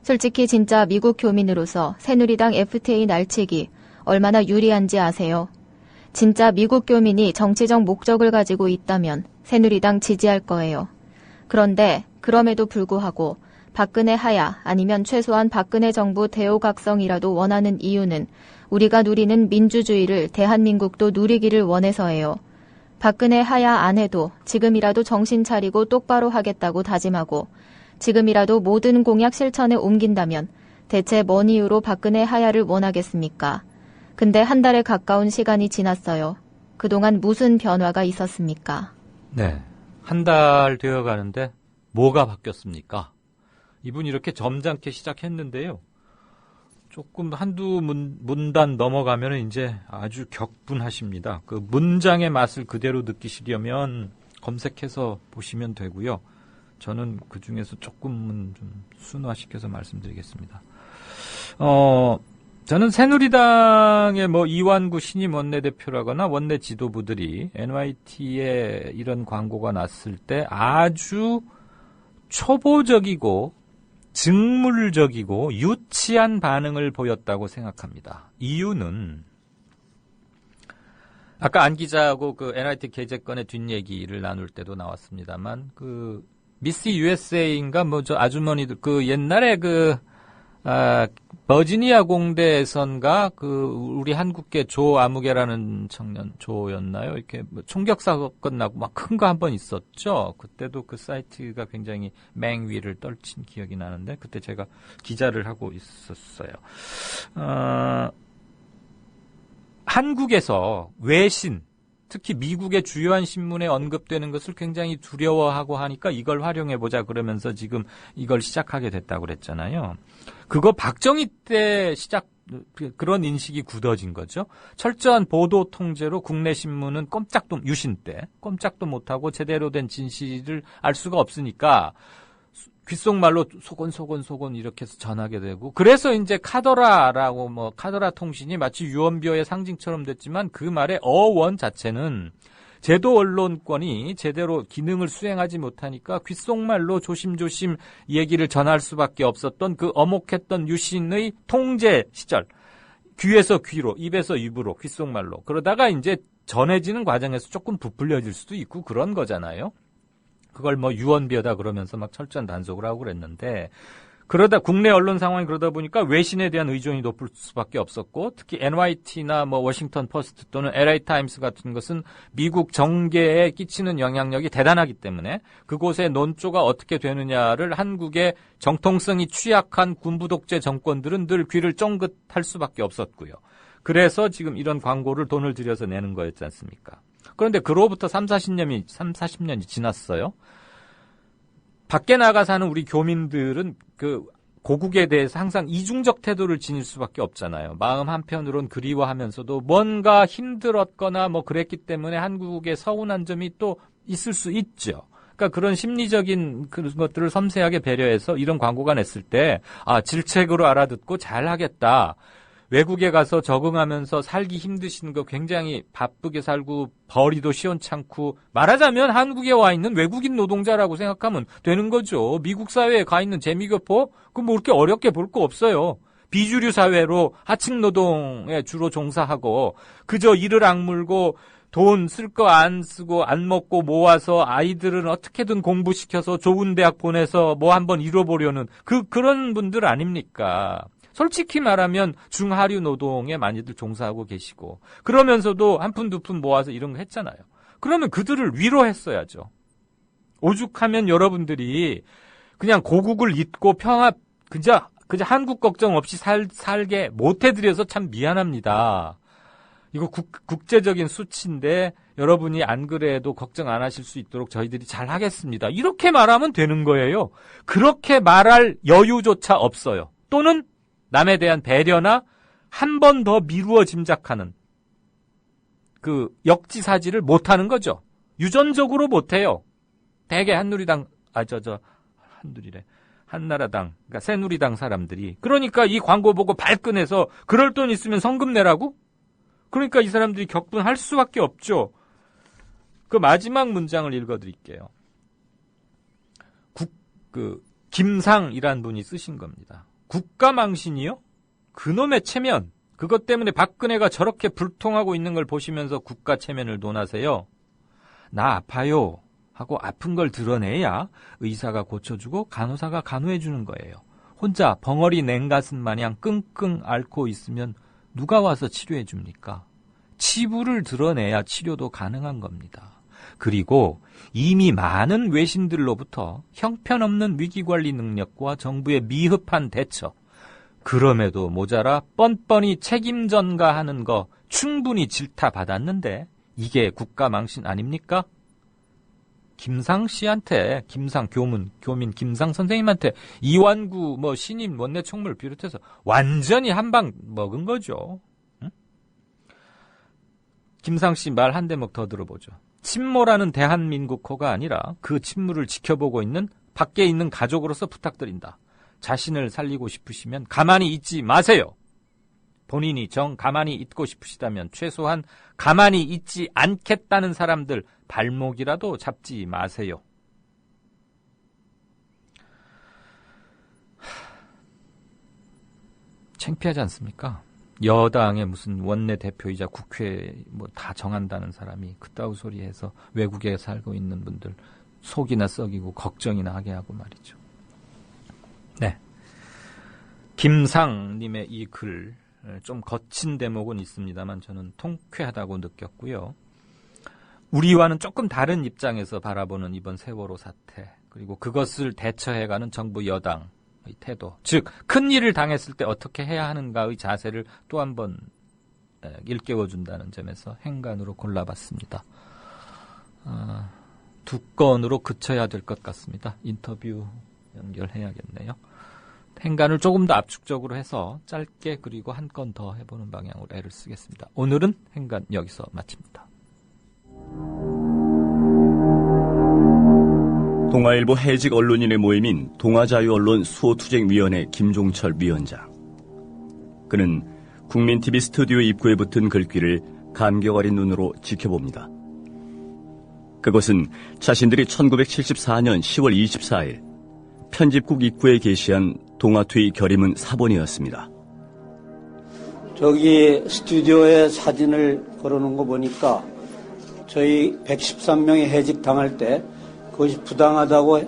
솔직히 진짜 미국 교민으로서 새누리당 FTA 날치기 얼마나 유리한지 아세요? 진짜 미국 교민이 정치적 목적을 가지고 있다면 새누리당 지지할 거예요. 그런데 그럼에도 불구하고 박근혜 하야 아니면 최소한 박근혜 정부 대오각성이라도 원하는 이유는 우리가 누리는 민주주의를 대한민국도 누리기를 원해서예요. 박근혜 하야 안 해도 지금이라도 정신 차리고 똑바로 하겠다고 다짐하고 지금이라도 모든 공약 실천에 옮긴다면 대체 뭔 이유로 박근혜 하야를 원하겠습니까? 근데 한 달에 가까운 시간이 지났어요. 그동안 무슨 변화가 있었습니까? 네. 한 달 되어 가는데 뭐가 바뀌었습니까? 이분이 이렇게 점잖게 시작했는데요. 조금 한두 문단 넘어가면 이제 아주 격분하십니다. 그 문장의 맛을 그대로 느끼시려면 검색해서 보시면 되고요. 저는 그 중에서 조금은 좀 순화시켜서 말씀드리겠습니다. 저는 새누리당의 이완구 신임 원내대표라거나 원내 지도부들이 NYT에 이런 광고가 났을 때 아주 초보적이고 직물적이고 유치한 반응을 보였다고 생각합니다. 이유는 아까 안 기자하고 그 NYT 개제권의 뒷얘기를 나눌 때도 나왔습니다만 그 미스 USA인가 저 아주머니들 옛날에 버지니아 공대에선가 우리 한국계 조 아무개라는 청년 조였나요? 이렇게 총격 사건 나고 막 큰 거 한 번 있었죠. 그때도 그 사이트가 굉장히 맹위를 떨친 기억이 나는데 그때 제가 기자를 하고 있었어요. 한국에서 외신 특히 미국의 주요한 신문에 언급되는 것을 굉장히 두려워하고 하니까 이걸 활용해보자 그러면서 지금 이걸 시작하게 됐다고 그랬잖아요. 그거 박정희 때 그런 인식이 굳어진 거죠. 철저한 보도 통제로 국내 신문은 유신 때 꼼짝도 못하고 제대로 된 진실을 알 수가 없으니까 귓속말로 소곤 이렇게 해서 전하게 되고, 그래서 이제 카더라라고 카더라 통신이 마치 유언비어의 상징처럼 됐지만 그 말의 어원 자체는 제도 언론권이 제대로 기능을 수행하지 못하니까 귓속말로 조심조심 얘기를 전할 수밖에 없었던 그 어목했던 유신의 통제 시절, 귀에서 귀로, 입에서 입으로, 귓속말로. 그러다가 이제 전해지는 과정에서 조금 부풀려질 수도 있고 그런 거잖아요. 그걸 유언비어다 그러면서 막 철저한 단속을 하고 그랬는데, 그러다 국내 언론 상황이 그러다 보니까 외신에 대한 의존이 높을 수밖에 없었고, 특히 NYT나 워싱턴 포스트 또는 LA 타임스 같은 것은 미국 정계에 끼치는 영향력이 대단하기 때문에 그곳의 논조가 어떻게 되느냐를 한국의 정통성이 취약한 군부 독재 정권들은 늘 귀를 쫑긋할 수밖에 없었고요. 그래서 지금 이런 광고를 돈을 들여서 내는 거였지 않습니까? 그런데 그로부터 40년이 지났어요. 밖에 나가 사는 우리 교민들은 그 고국에 대해서 항상 이중적 태도를 지닐 수밖에 없잖아요. 마음 한편으론 그리워하면서도 뭔가 힘들었거나 그랬기 때문에 한국에 서운한 점이 또 있을 수 있죠. 그러니까 그런 심리적인 그런 것들을 섬세하게 배려해서 이런 광고가 냈을 때, 질책으로 알아듣고 잘하겠다. 외국에 가서 적응하면서 살기 힘드신 거 굉장히 바쁘게 살고 벌이도 시원찮고, 말하자면 한국에 와 있는 외국인 노동자라고 생각하면 되는 거죠. 미국 사회에 가 있는 재미교포? 그럼 그렇게 어렵게 볼 거 없어요. 비주류 사회로 하층 노동에 주로 종사하고 그저 이를 악물고 돈 쓸 거 안 쓰고 안 먹고 모아서 아이들은 어떻게든 공부시켜서 좋은 대학 보내서 한번 이뤄보려는 그런 분들 아닙니까? 솔직히 말하면 중하류 노동에 많이들 종사하고 계시고, 그러면서도 한 푼 두 푼 모아서 이런 거 했잖아요. 그러면 그들을 위로했어야죠. 오죽하면 여러분들이 그냥 고국을 잊고 그저 한국 걱정 없이 살게 못해드려서 참 미안합니다. 이거 국제적인 수치인데 여러분이 안 그래도 걱정 안 하실 수 있도록 저희들이 잘 하겠습니다. 이렇게 말하면 되는 거예요. 그렇게 말할 여유조차 없어요. 또는 남에 대한 배려나 한 번 더 미루어 짐작하는 그 역지사지를 못하는 거죠. 유전적으로 못해요. 대개 한나라당, 그러니까 새누리당 사람들이. 그러니까 이 광고 보고 발끈해서 그럴 돈 있으면 성금 내라고? 그러니까 이 사람들이 격분할 수밖에 없죠. 그 마지막 문장을 읽어드릴게요. 김상이라는 분이 쓰신 겁니다. 국가망신이요? 그놈의 체면. 그것 때문에 박근혜가 저렇게 불통하고 있는 걸 보시면서 국가 체면을 논하세요. 나 아파요 하고 아픈 걸 드러내야 의사가 고쳐주고 간호사가 간호해주는 거예요. 혼자 벙어리 냉가슴 마냥 끙끙 앓고 있으면 누가 와서 치료해줍니까? 치부를 드러내야 치료도 가능한 겁니다. 그리고 이미 많은 외신들로부터 형편없는 위기관리 능력과 정부의 미흡한 대처, 그럼에도 모자라 뻔뻔히 책임 전가하는 거 충분히 질타받았는데 이게 국가망신 아닙니까? 김상 씨한테, 교민 김상 선생님한테 이완구 신임 원내총무를 비롯해서 완전히 한 방 먹은 거죠. 응? 김상 씨 말 한 대목 더 들어보죠. 침몰하는 대한민국호가 아니라 그 침몰을 지켜보고 있는 밖에 있는 가족으로서 부탁드린다. 자신을 살리고 싶으시면 가만히 있지 마세요. 본인이 가만히 있고 싶으시다면 최소한 가만히 있지 않겠다는 사람들 발목이라도 잡지 마세요. 창피하지 않습니까? 여당의 무슨 원내대표이자 국회 다 정한다는 사람이 그따위 소리 해서 외국에 살고 있는 분들 속이나 썩이고 걱정이나 하게 하고 말이죠. 네. 김상님의 이 글, 좀 거친 대목은 있습니다만 저는 통쾌하다고 느꼈고요. 우리와는 조금 다른 입장에서 바라보는 이번 세월호 사태, 그리고 그것을 대처해가는 정부 여당의 태도, 즉 큰 일을 당했을 때 어떻게 해야 하는가의 자세를 또 한 번 일깨워준다는 점에서 행간으로 골라봤습니다. 두 건으로 그쳐야 될 것 같습니다. 인터뷰 연결해야겠네요. 행간을 조금 더 압축적으로 해서 짧게 그리고 한 건 더 해보는 방향으로 애를 쓰겠습니다. 오늘은 행간 여기서 마칩니다. 동아일보 해직 언론인의 모임인 동아자유언론 수호투쟁위원회 김종철 위원장. 그는 국민TV 스튜디오 입구에 붙은 글귀를 감격 어린 눈으로 지켜봅니다. 그것은 자신들이 1974년 10월 24일 편집국 입구에 게시한 동아투의 결의문 사본이었습니다. 저기 스튜디오에 사진을 걸어놓은 거 보니까 저희 113명이 해직 당할 때 그것이 부당하다고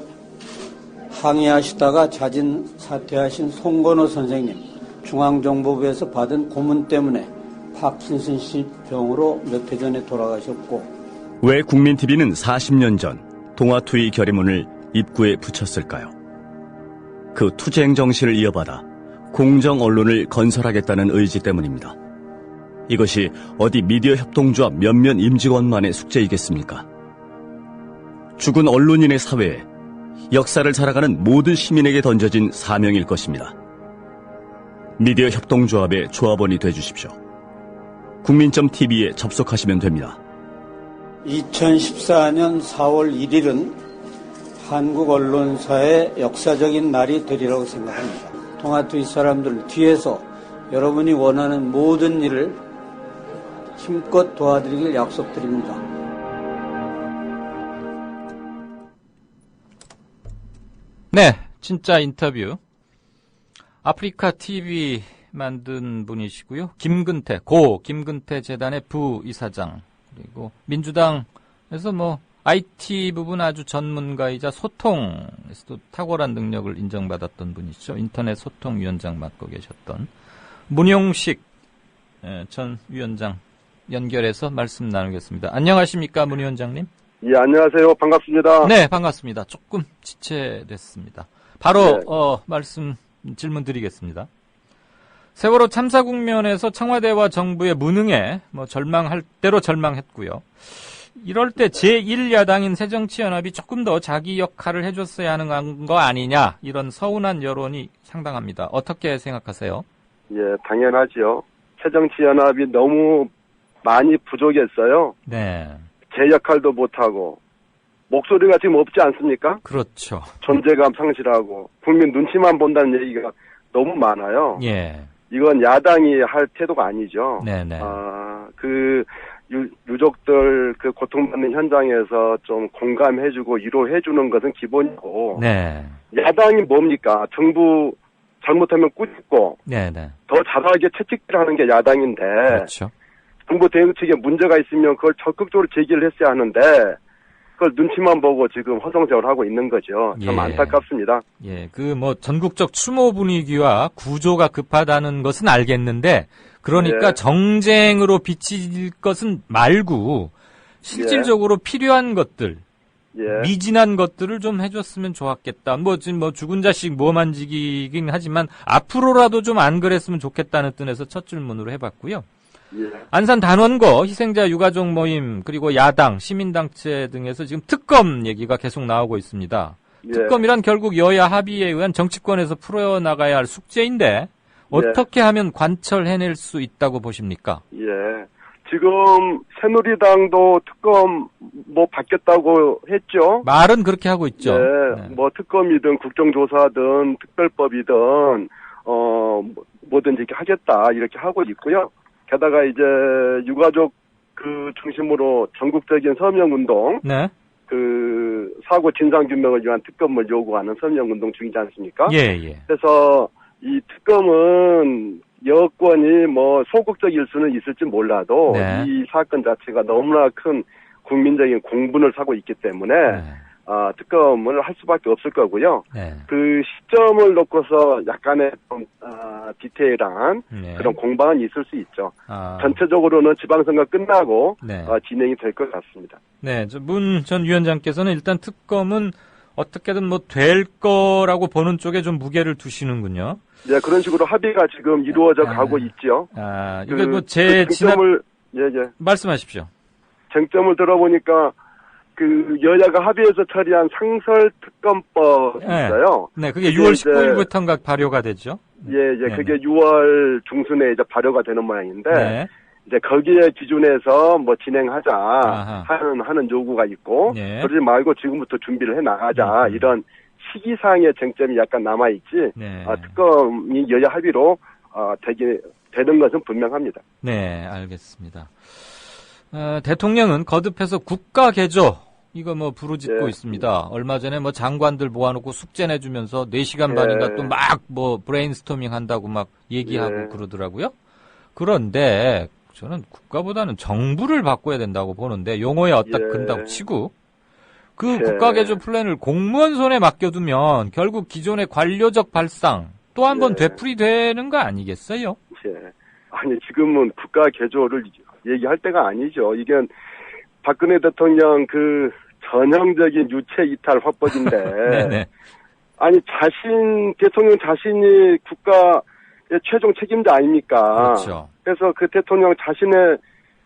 항의하시다가 자진 사퇴하신 송건호 선생님, 중앙정보부에서 받은 고문 때문에 파킨슨씨 병으로 몇 해 전에 돌아가셨고. 왜 국민TV는 40년 전 동아투의 결의문을 입구에 붙였을까요? 그 투쟁 정신을 이어받아 공정 언론을 건설하겠다는 의지 때문입니다. 이것이 어디 미디어 협동조합 몇몇 임직원만의 숙제이겠습니까? 죽은 언론인의 사회에 역사를 살아가는 모든 시민에게 던져진 사명일 것입니다. 미디어 협동조합의 조합원이 되주십시오. 국민.tv에 접속하시면 됩니다. 2014년 4월 1일은 한국 언론사의 역사적인 날이 되리라고 생각합니다. 동아투의 사람들 뒤에서 여러분이 원하는 모든 일을 힘껏 도와드리길 약속드립니다. 네, 진짜 인터뷰. 아프리카 TV 만든 분이시고요. 김근태 재단의 부이사장, 그리고 민주당에서 IT 부분 아주 전문가이자 소통에서도 탁월한 능력을 인정받았던 분이죠. 인터넷 소통위원장 맡고 계셨던 문용식 전 위원장 연결해서 말씀 나누겠습니다. 안녕하십니까, 문 위원장님? 예, 안녕하세요. 반갑습니다. 네, 반갑습니다. 조금 지체됐습니다. 바로 네. 질문 드리겠습니다. 세월호 참사 국면에서 청와대와 정부의 무능에 절망할 대로 절망했고요. 이럴 때 제1야당인 새정치연합이 조금 더 자기 역할을 해줬어야 하는 거 아니냐, 이런 서운한 여론이 상당합니다. 어떻게 생각하세요? 예, 당연하죠. 새정치연합이 너무 많이 부족했어요. 네. 제 역할도 못하고 목소리가 지금 없지 않습니까? 그렇죠. 존재감 상실하고 국민 눈치만 본다는 얘기가 너무 많아요. 예. 이건 야당이 할 태도가 아니죠. 네네. 유족들 그 고통받는 현장에서 좀 공감해주고 위로해주는 것은 기본이고. 네. 야당이 뭡니까? 정부 잘못하면 꾸짖고. 네네. 더 잘하게 채찍질 하는 게 야당인데. 그렇죠. 정부 대응책에 문제가 있으면 그걸 적극적으로 제기를 했어야 하는데 그걸 눈치만 보고 지금 허송세월 하고 있는 거죠. 참 안타깝습니다. 예, 전국적 추모 분위기와 구조가 급하다는 것은 알겠는데, 그러니까 정쟁으로 비칠 것은 말고 실질적으로 필요한 것들, 미진한 것들을 좀 해줬으면 좋았겠다. 지금 죽은 자식 뭐 만지기긴 하지만 앞으로라도 좀 안 그랬으면 좋겠다는 뜻에서 첫 질문으로 해봤고요. 안산 단원고 희생자 유가족 모임, 그리고 야당, 시민단체 등에서 지금 특검 얘기가 계속 나오고 있습니다. 특검이란 결국 여야 합의에 의한 정치권에서 풀어나가야 할 숙제인데 어떻게 하면 관철해낼 수 있다고 보십니까? 예, 지금 새누리당도 특검 받겠다고 했죠. 말은 그렇게 하고 있죠. 네. 특검이든 국정조사든 특별법이든 뭐든지 이렇게 하겠다 이렇게 하고 있고요. 게다가 이제 유가족 중심으로 전국적인 서명운동, 네. 사고 진상규명을 위한 특검을 요구하는 서명운동 중이지 않습니까? 예. 그래서 이 특검은 여권이 소극적일 수는 있을지 몰라도 네. 이 사건 자체가 너무나 큰 국민적인 공분을 사고 있기 때문에 특검을 할 수밖에 없을 거고요. 네. 그 시점을 놓고서 약간의 좀 디테일한 그런 공방은 있을 수 있죠. 전체적으로는 지방선거 끝나고 진행이 될 것 같습니다. 네, 문 전 위원장께서는 일단 특검은 어떻게든 뭐 될 거라고 보는 쪽에 좀 무게를 두시는군요. 네, 그런 식으로 합의가 지금 이루어져 가고 있죠. 이거 뭐 제 쟁점을 말씀하십시오. 쟁점을 들어보니까 그 여야가 합의해서 처리한 상설특검법 있어요. 네, 그게 6월 19일부터인가 발효가 됐죠. 그게 6월 중순에 이제 발효가 되는 모양인데, 이제 거기에 기준해서 뭐 진행하자 하는 요구가 있고, 그러지 말고 지금부터 준비를 해 나가자 이런 시기상의 쟁점이 약간 남아 있지. 특검이 여야 합의로 되는 것은 분명합니다. 네, 알겠습니다. 대통령은 거듭해서 국가 개조 이거 뭐 부르짖고 있습니다. 얼마 전에 뭐 장관들 모아놓고 숙제 내주면서 4시간 반인가 또 막 뭐 브레인스토밍 한다고 막 얘기하고 그러더라고요. 그런데 저는 국가보다는 정부를 바꿔야 된다고 보는데 용어에 어따 근다고 치고 그 국가 개조 플랜을 공무원 손에 맡겨두면 결국 기존의 관료적 발상 또 한 번 되풀이되는 거 아니겠어요? 아니 지금은 국가 개조를 얘기할 때가 아니죠. 이게 박근혜 대통령 그 전형적인 유체 이탈 화법인데 아니 대통령 자신이 국가의 최종 책임자 아닙니까? 그렇죠. 그래서 그 대통령 자신의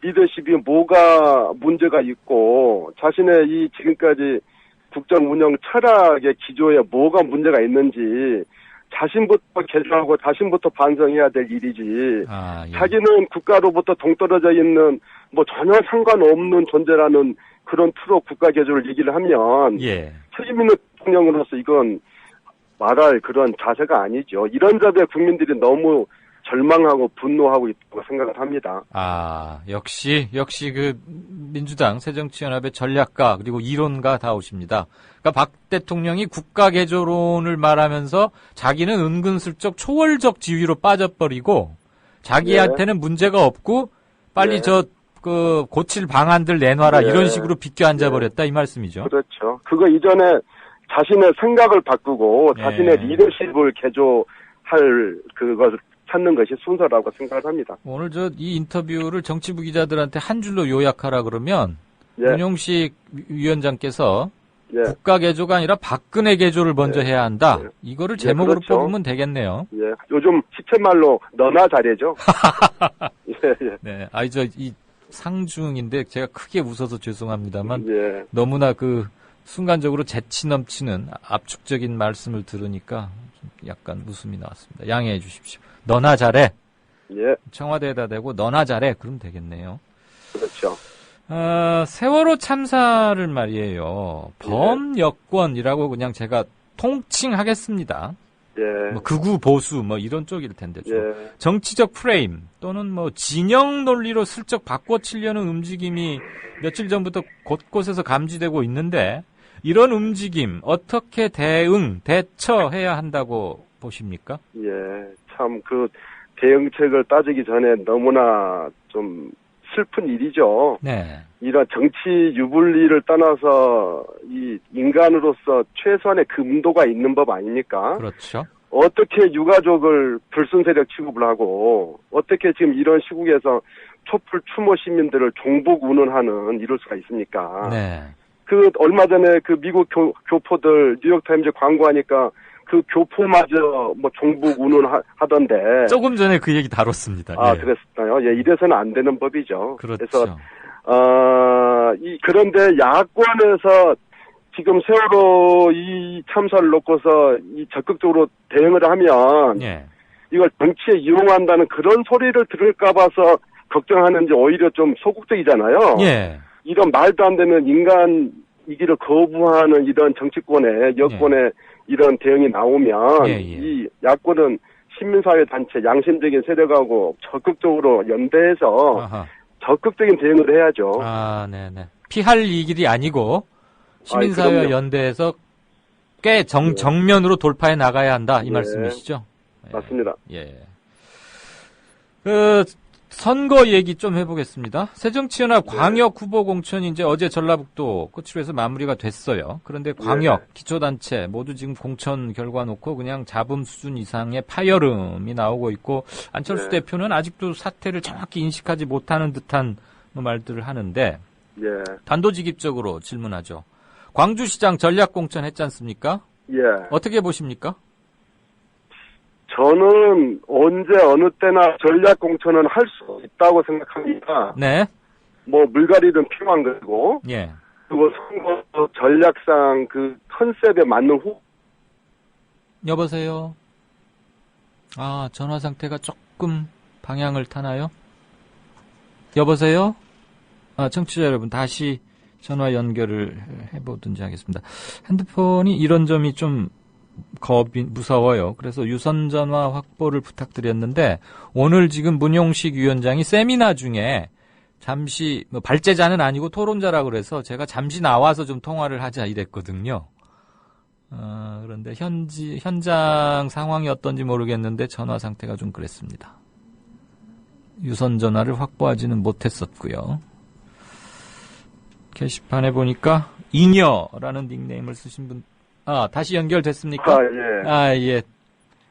리더십이 뭐가 문제가 있고 자신의 이 지금까지 국정 운영 철학의 기조에 뭐가 문제가 있는지 자신부터 개조하고 자신부터 반성해야 될 일이지. 자기는 국가로부터 동떨어져 있는 뭐 전혀 상관없는 존재라는 그런 투로 국가 개조를 얘기를 하면 책임 있는 대통령으로서 이건 말할 그런 자세가 아니죠. 이런 점에 국민들이 너무 절망하고 분노하고 있다고 생각을 합니다. 역시 그 민주당 새정치연합의 전략가 그리고 이론가 다우십니다. 그러니까 박 대통령이 국가 개조론을 말하면서 자기는 은근슬쩍 초월적 지위로 빠져버리고 자기한테는 문제가 없고 빨리 고칠 방안들 내놔라 이런 식으로 비껴 앉아버렸다 이 말씀이죠. 그렇죠. 그거 이전에 자신의 생각을 바꾸고 자신의 리더십을 개조할 그것을 찾는 것이 순서라고 생각을 합니다. 오늘 이 인터뷰를 정치부 기자들한테 한 줄로 요약하라 그러면 윤용식 위원장께서 국가 개조가 아니라 박근혜 개조를 먼저 해야 한다. 이거를 제목으로 뽑으면 되겠네요. 요즘 시쳇말로 너나 잘해죠. 네, 이 상중인데 제가 크게 웃어서 죄송합니다만 너무나 그 순간적으로 재치 넘치는 압축적인 말씀을 들으니까 좀 약간 웃음이 나왔습니다. 양해해 주십시오. 너나 잘해. 청와대에다 대고 너나 잘해. 그럼 되겠네요. 그렇죠. 세월호 참사를 말이에요. 범여권이라고 그냥 제가 통칭하겠습니다. 뭐 극우 보수 뭐 이런 쪽일 텐데 정치적 프레임 또는 뭐 진영 논리로 슬쩍 바꿔치려는 움직임이 며칠 전부터 곳곳에서 감지되고 있는데 이런 움직임 어떻게 대처해야 한다고 보십니까? 참 그 대응책을 따지기 전에 너무나 좀 슬픈 일이죠. 이런 정치 유불리를 떠나서 이 인간으로서 최소한의 금도가 있는 법 아닙니까? 그렇죠. 어떻게 유가족을 불순세력 취급을 하고 어떻게 지금 이런 시국에서 촛불 추모 시민들을 종북 운운하는 이럴 수가 있습니까? 그 얼마 전에 그 미국 교포들 뉴욕타임즈 광고하니까 그 교포마저 뭐 종북 운운하던데. 조금 전에 그 얘기 다뤘습니다. 그랬었나요? 이래서는 안 되는 법이죠. 그렇죠. 그래서 그런데 야권에서 지금 세월호 이 참사를 놓고서 이 적극적으로 대응을 하면 이걸 정치에 이용한다는 그런 소리를 들을까 봐서 걱정하는지 오히려 좀 소극적이잖아요. 이런 말도 안 되는 인간이기를 거부하는 이런 정치권에 여권에 이런 대응이 나오면 이 야권은 시민사회 단체 양심적인 세력하고 적극적으로 연대해서 적극적인 대응을 해야죠. 피할 일이 아니고 시민사회와 연대해서 꽤 정면으로 돌파해 나가야 한다 이 말씀이시죠? 맞습니다. 선거 얘기 좀 해보겠습니다. 새정치연합 광역 후보 공천이 이제 어제 전라북도 끝으로 해서 마무리가 됐어요. 그런데 광역, 기초단체 모두 지금 공천 결과 놓고 그냥 잡음 수준 이상의 파열음이 나오고 있고 안철수 대표는 아직도 사태를 정확히 인식하지 못하는 듯한 말들을 하는데 단도직입적으로 질문하죠. 광주시장 전략공천 했지 않습니까? 예. 어떻게 보십니까? 저는 언제 어느 때나 전략 공천은 할 수 있다고 생각합니다. 네. 뭐 물갈이든 필요한 거고. 예. 그리고 선거 전략상 그 컨셉에 맞는 여보세요. 아, 전화 상태가 조금 방향을 타나요? 여보세요? 아, 청취자 여러분, 다시 전화 연결을 해보든지 하겠습니다. 핸드폰이 이런 점이 좀 겁이 무서워요. 그래서 유선 전화 확보를 부탁드렸는데, 오늘 지금 문용식 위원장이 세미나 중에 잠시, 뭐 발제자는 아니고 토론자라고 그래서 제가 잠시 나와서 좀 통화를 하자 이랬거든요. 그런데 현장 상황이 어떤지 모르겠는데 전화 상태가 좀 그랬습니다. 유선 전화를 확보하지는 못했었고요. 게시판에 보니까 잉여라는 닉네임을 쓰신 분, 다시 연결됐습니까? 예.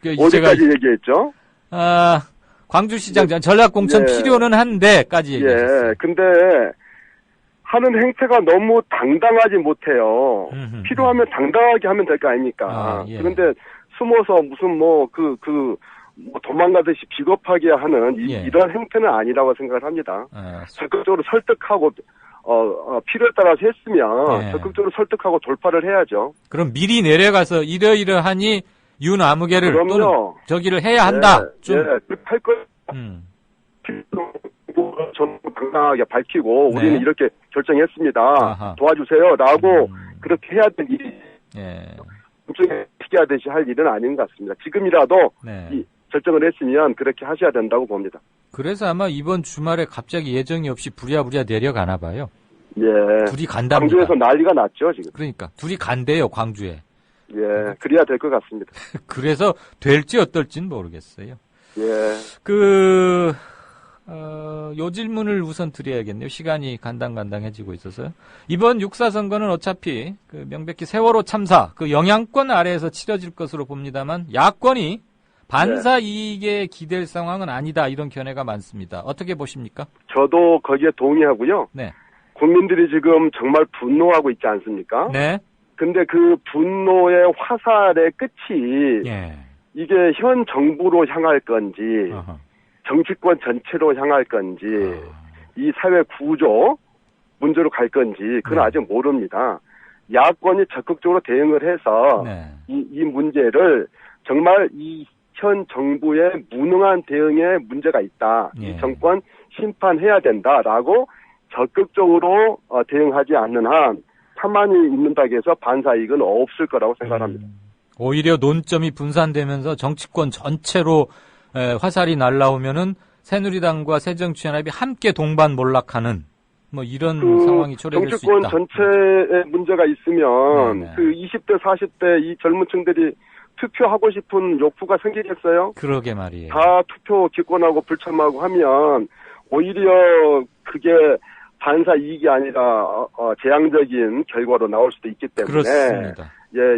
어디까지 얘기했죠? 광주시장 전략공천 필요는 한데까지 얘기했어요. 예. 근데 하는 행태가 너무 당당하지 못해요. 필요하면 당당하게 하면 될 거 아닙니까? 그런데 숨어서 무슨 뭐 도망가듯이 비겁하게 하는 이런 행태는 아니라고 생각을 합니다. 적극적으로 설득하고 필요에 따라서 했으면 적극적으로 설득하고 돌파를 해야죠. 그럼 미리 내려가서 이러이러하니 윤아무개를 또는 저기를 해야 한다. 할 거. 저는 당당하게 밝히고 우리는 이렇게 결정했습니다. 도와주세요라고 그렇게 해야 될 일이 일종의 피기하듯이 할 일은 아닌 것 같습니다. 지금이라도 이 결정을 했으면 그렇게 하셔야 된다고 봅니다. 그래서 아마 이번 주말에 갑자기 예정이 없이 부랴부랴 내려가나 봐요. 예. 둘이 간답니다. 광주에서 난리가 났죠, 지금. 그러니까 둘이 간대요, 광주에. 예, 그래야 될 것 같습니다. 그래서 될지 어떨지는 모르겠어요. 예. 요 질문을 우선 드려야겠네요. 시간이 간당간당해지고 있어서요. 이번 육사 선거는 어차피 명백히 세월호 참사 그 영향권 아래에서 치러질 것으로 봅니다만 야권이 반사 이익에 기댈 상황은 아니다 이런 견해가 많습니다. 어떻게 보십니까? 저도 거기에 동의하고요. 네. 국민들이 지금 정말 분노하고 있지 않습니까? 네. 근데 그 분노의 화살의 끝이 이게 현 정부로 향할 건지 정치권 전체로 향할 건지 이 사회 구조 문제로 갈 건지 그건 아직 모릅니다. 야권이 적극적으로 대응을 해서 이 문제를 정말 이 현 정부의 무능한 대응에 문제가 있다. 이 정권 심판해야 된다라고 적극적으로 대응하지 않는 한 가만히 있는다고 해서 반사이익은 없을 거라고 생각합니다. 오히려 논점이 분산되면서 정치권 전체로 화살이 날라오면은 새누리당과 새정치연합이 함께 동반몰락하는 뭐 이런 상황이 초래될 수 있다. 정치권 전체에 문제가 있으면 그 20대, 40대 이 젊은 층들이 투표하고 싶은 욕구가 생기겠어요? 그러게 말이에요. 다 투표 기권하고 불참하고 하면 오히려 그게 반사 이익이 아니라 재앙적인 결과로 나올 수도 있기 때문에 그렇습니다.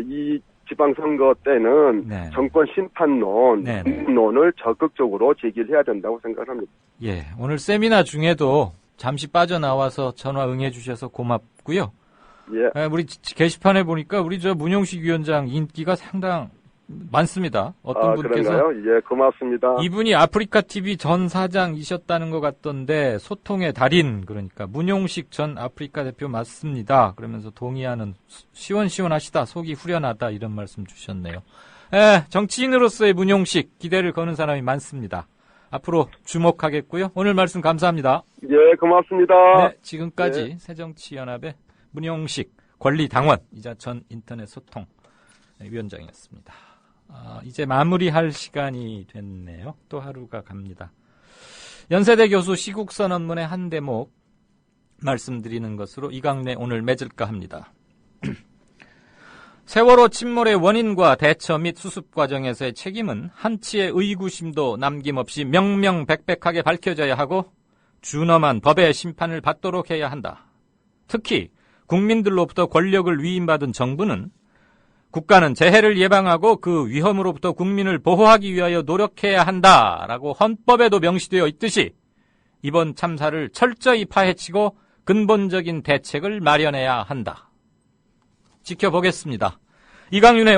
이 지방선거 때는 정권 심판론을 적극적으로 제기해야 된다고 생각합니다. 예, 오늘 세미나 중에도 잠시 빠져나와서 전화 응해 주셔서 고맙고요. 우리 게시판에 보니까 우리 문용식 위원장 인기가 상당 많습니다. 어떤 분께서 그런가요? 예, 고맙습니다. 이분이 아프리카 TV 전 사장이셨다는 것 같던데 소통의 달인 그러니까 문용식 전 아프리카 대표 맞습니다. 그러면서 동의하는 시원시원하시다 속이 후련하다 이런 말씀 주셨네요. 정치인으로서의 문용식 기대를 거는 사람이 많습니다. 앞으로 주목하겠고요. 오늘 말씀 감사합니다. 예, 고맙습니다. 네, 지금까지 새정치연합의 문용식 권리당원이자 전 인터넷 소통 위원장이었습니다. 이제 마무리할 시간이 됐네요. 또 하루가 갑니다. 연세대 교수 시국선 언문의 한 대목 말씀드리는 것으로 이강래 오늘 맺을까 합니다. 세월호 침몰의 원인과 대처 및 수습 과정에서의 책임은 한치의 의구심도 남김없이 명명백백하게 밝혀져야 하고 준엄한 법의 심판을 받도록 해야 한다. 특히 국민들로부터 권력을 위임받은 정부는 국가는 재해를 예방하고 그 위험으로부터 국민을 보호하기 위하여 노력해야 한다라고 헌법에도 명시되어 있듯이 이번 참사를 철저히 파헤치고 근본적인 대책을 마련해야 한다. 지켜보겠습니다. 이강윤의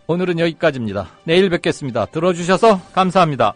오늘은 여기까지입니다. 내일 뵙겠습니다. 들어주셔서 감사합니다.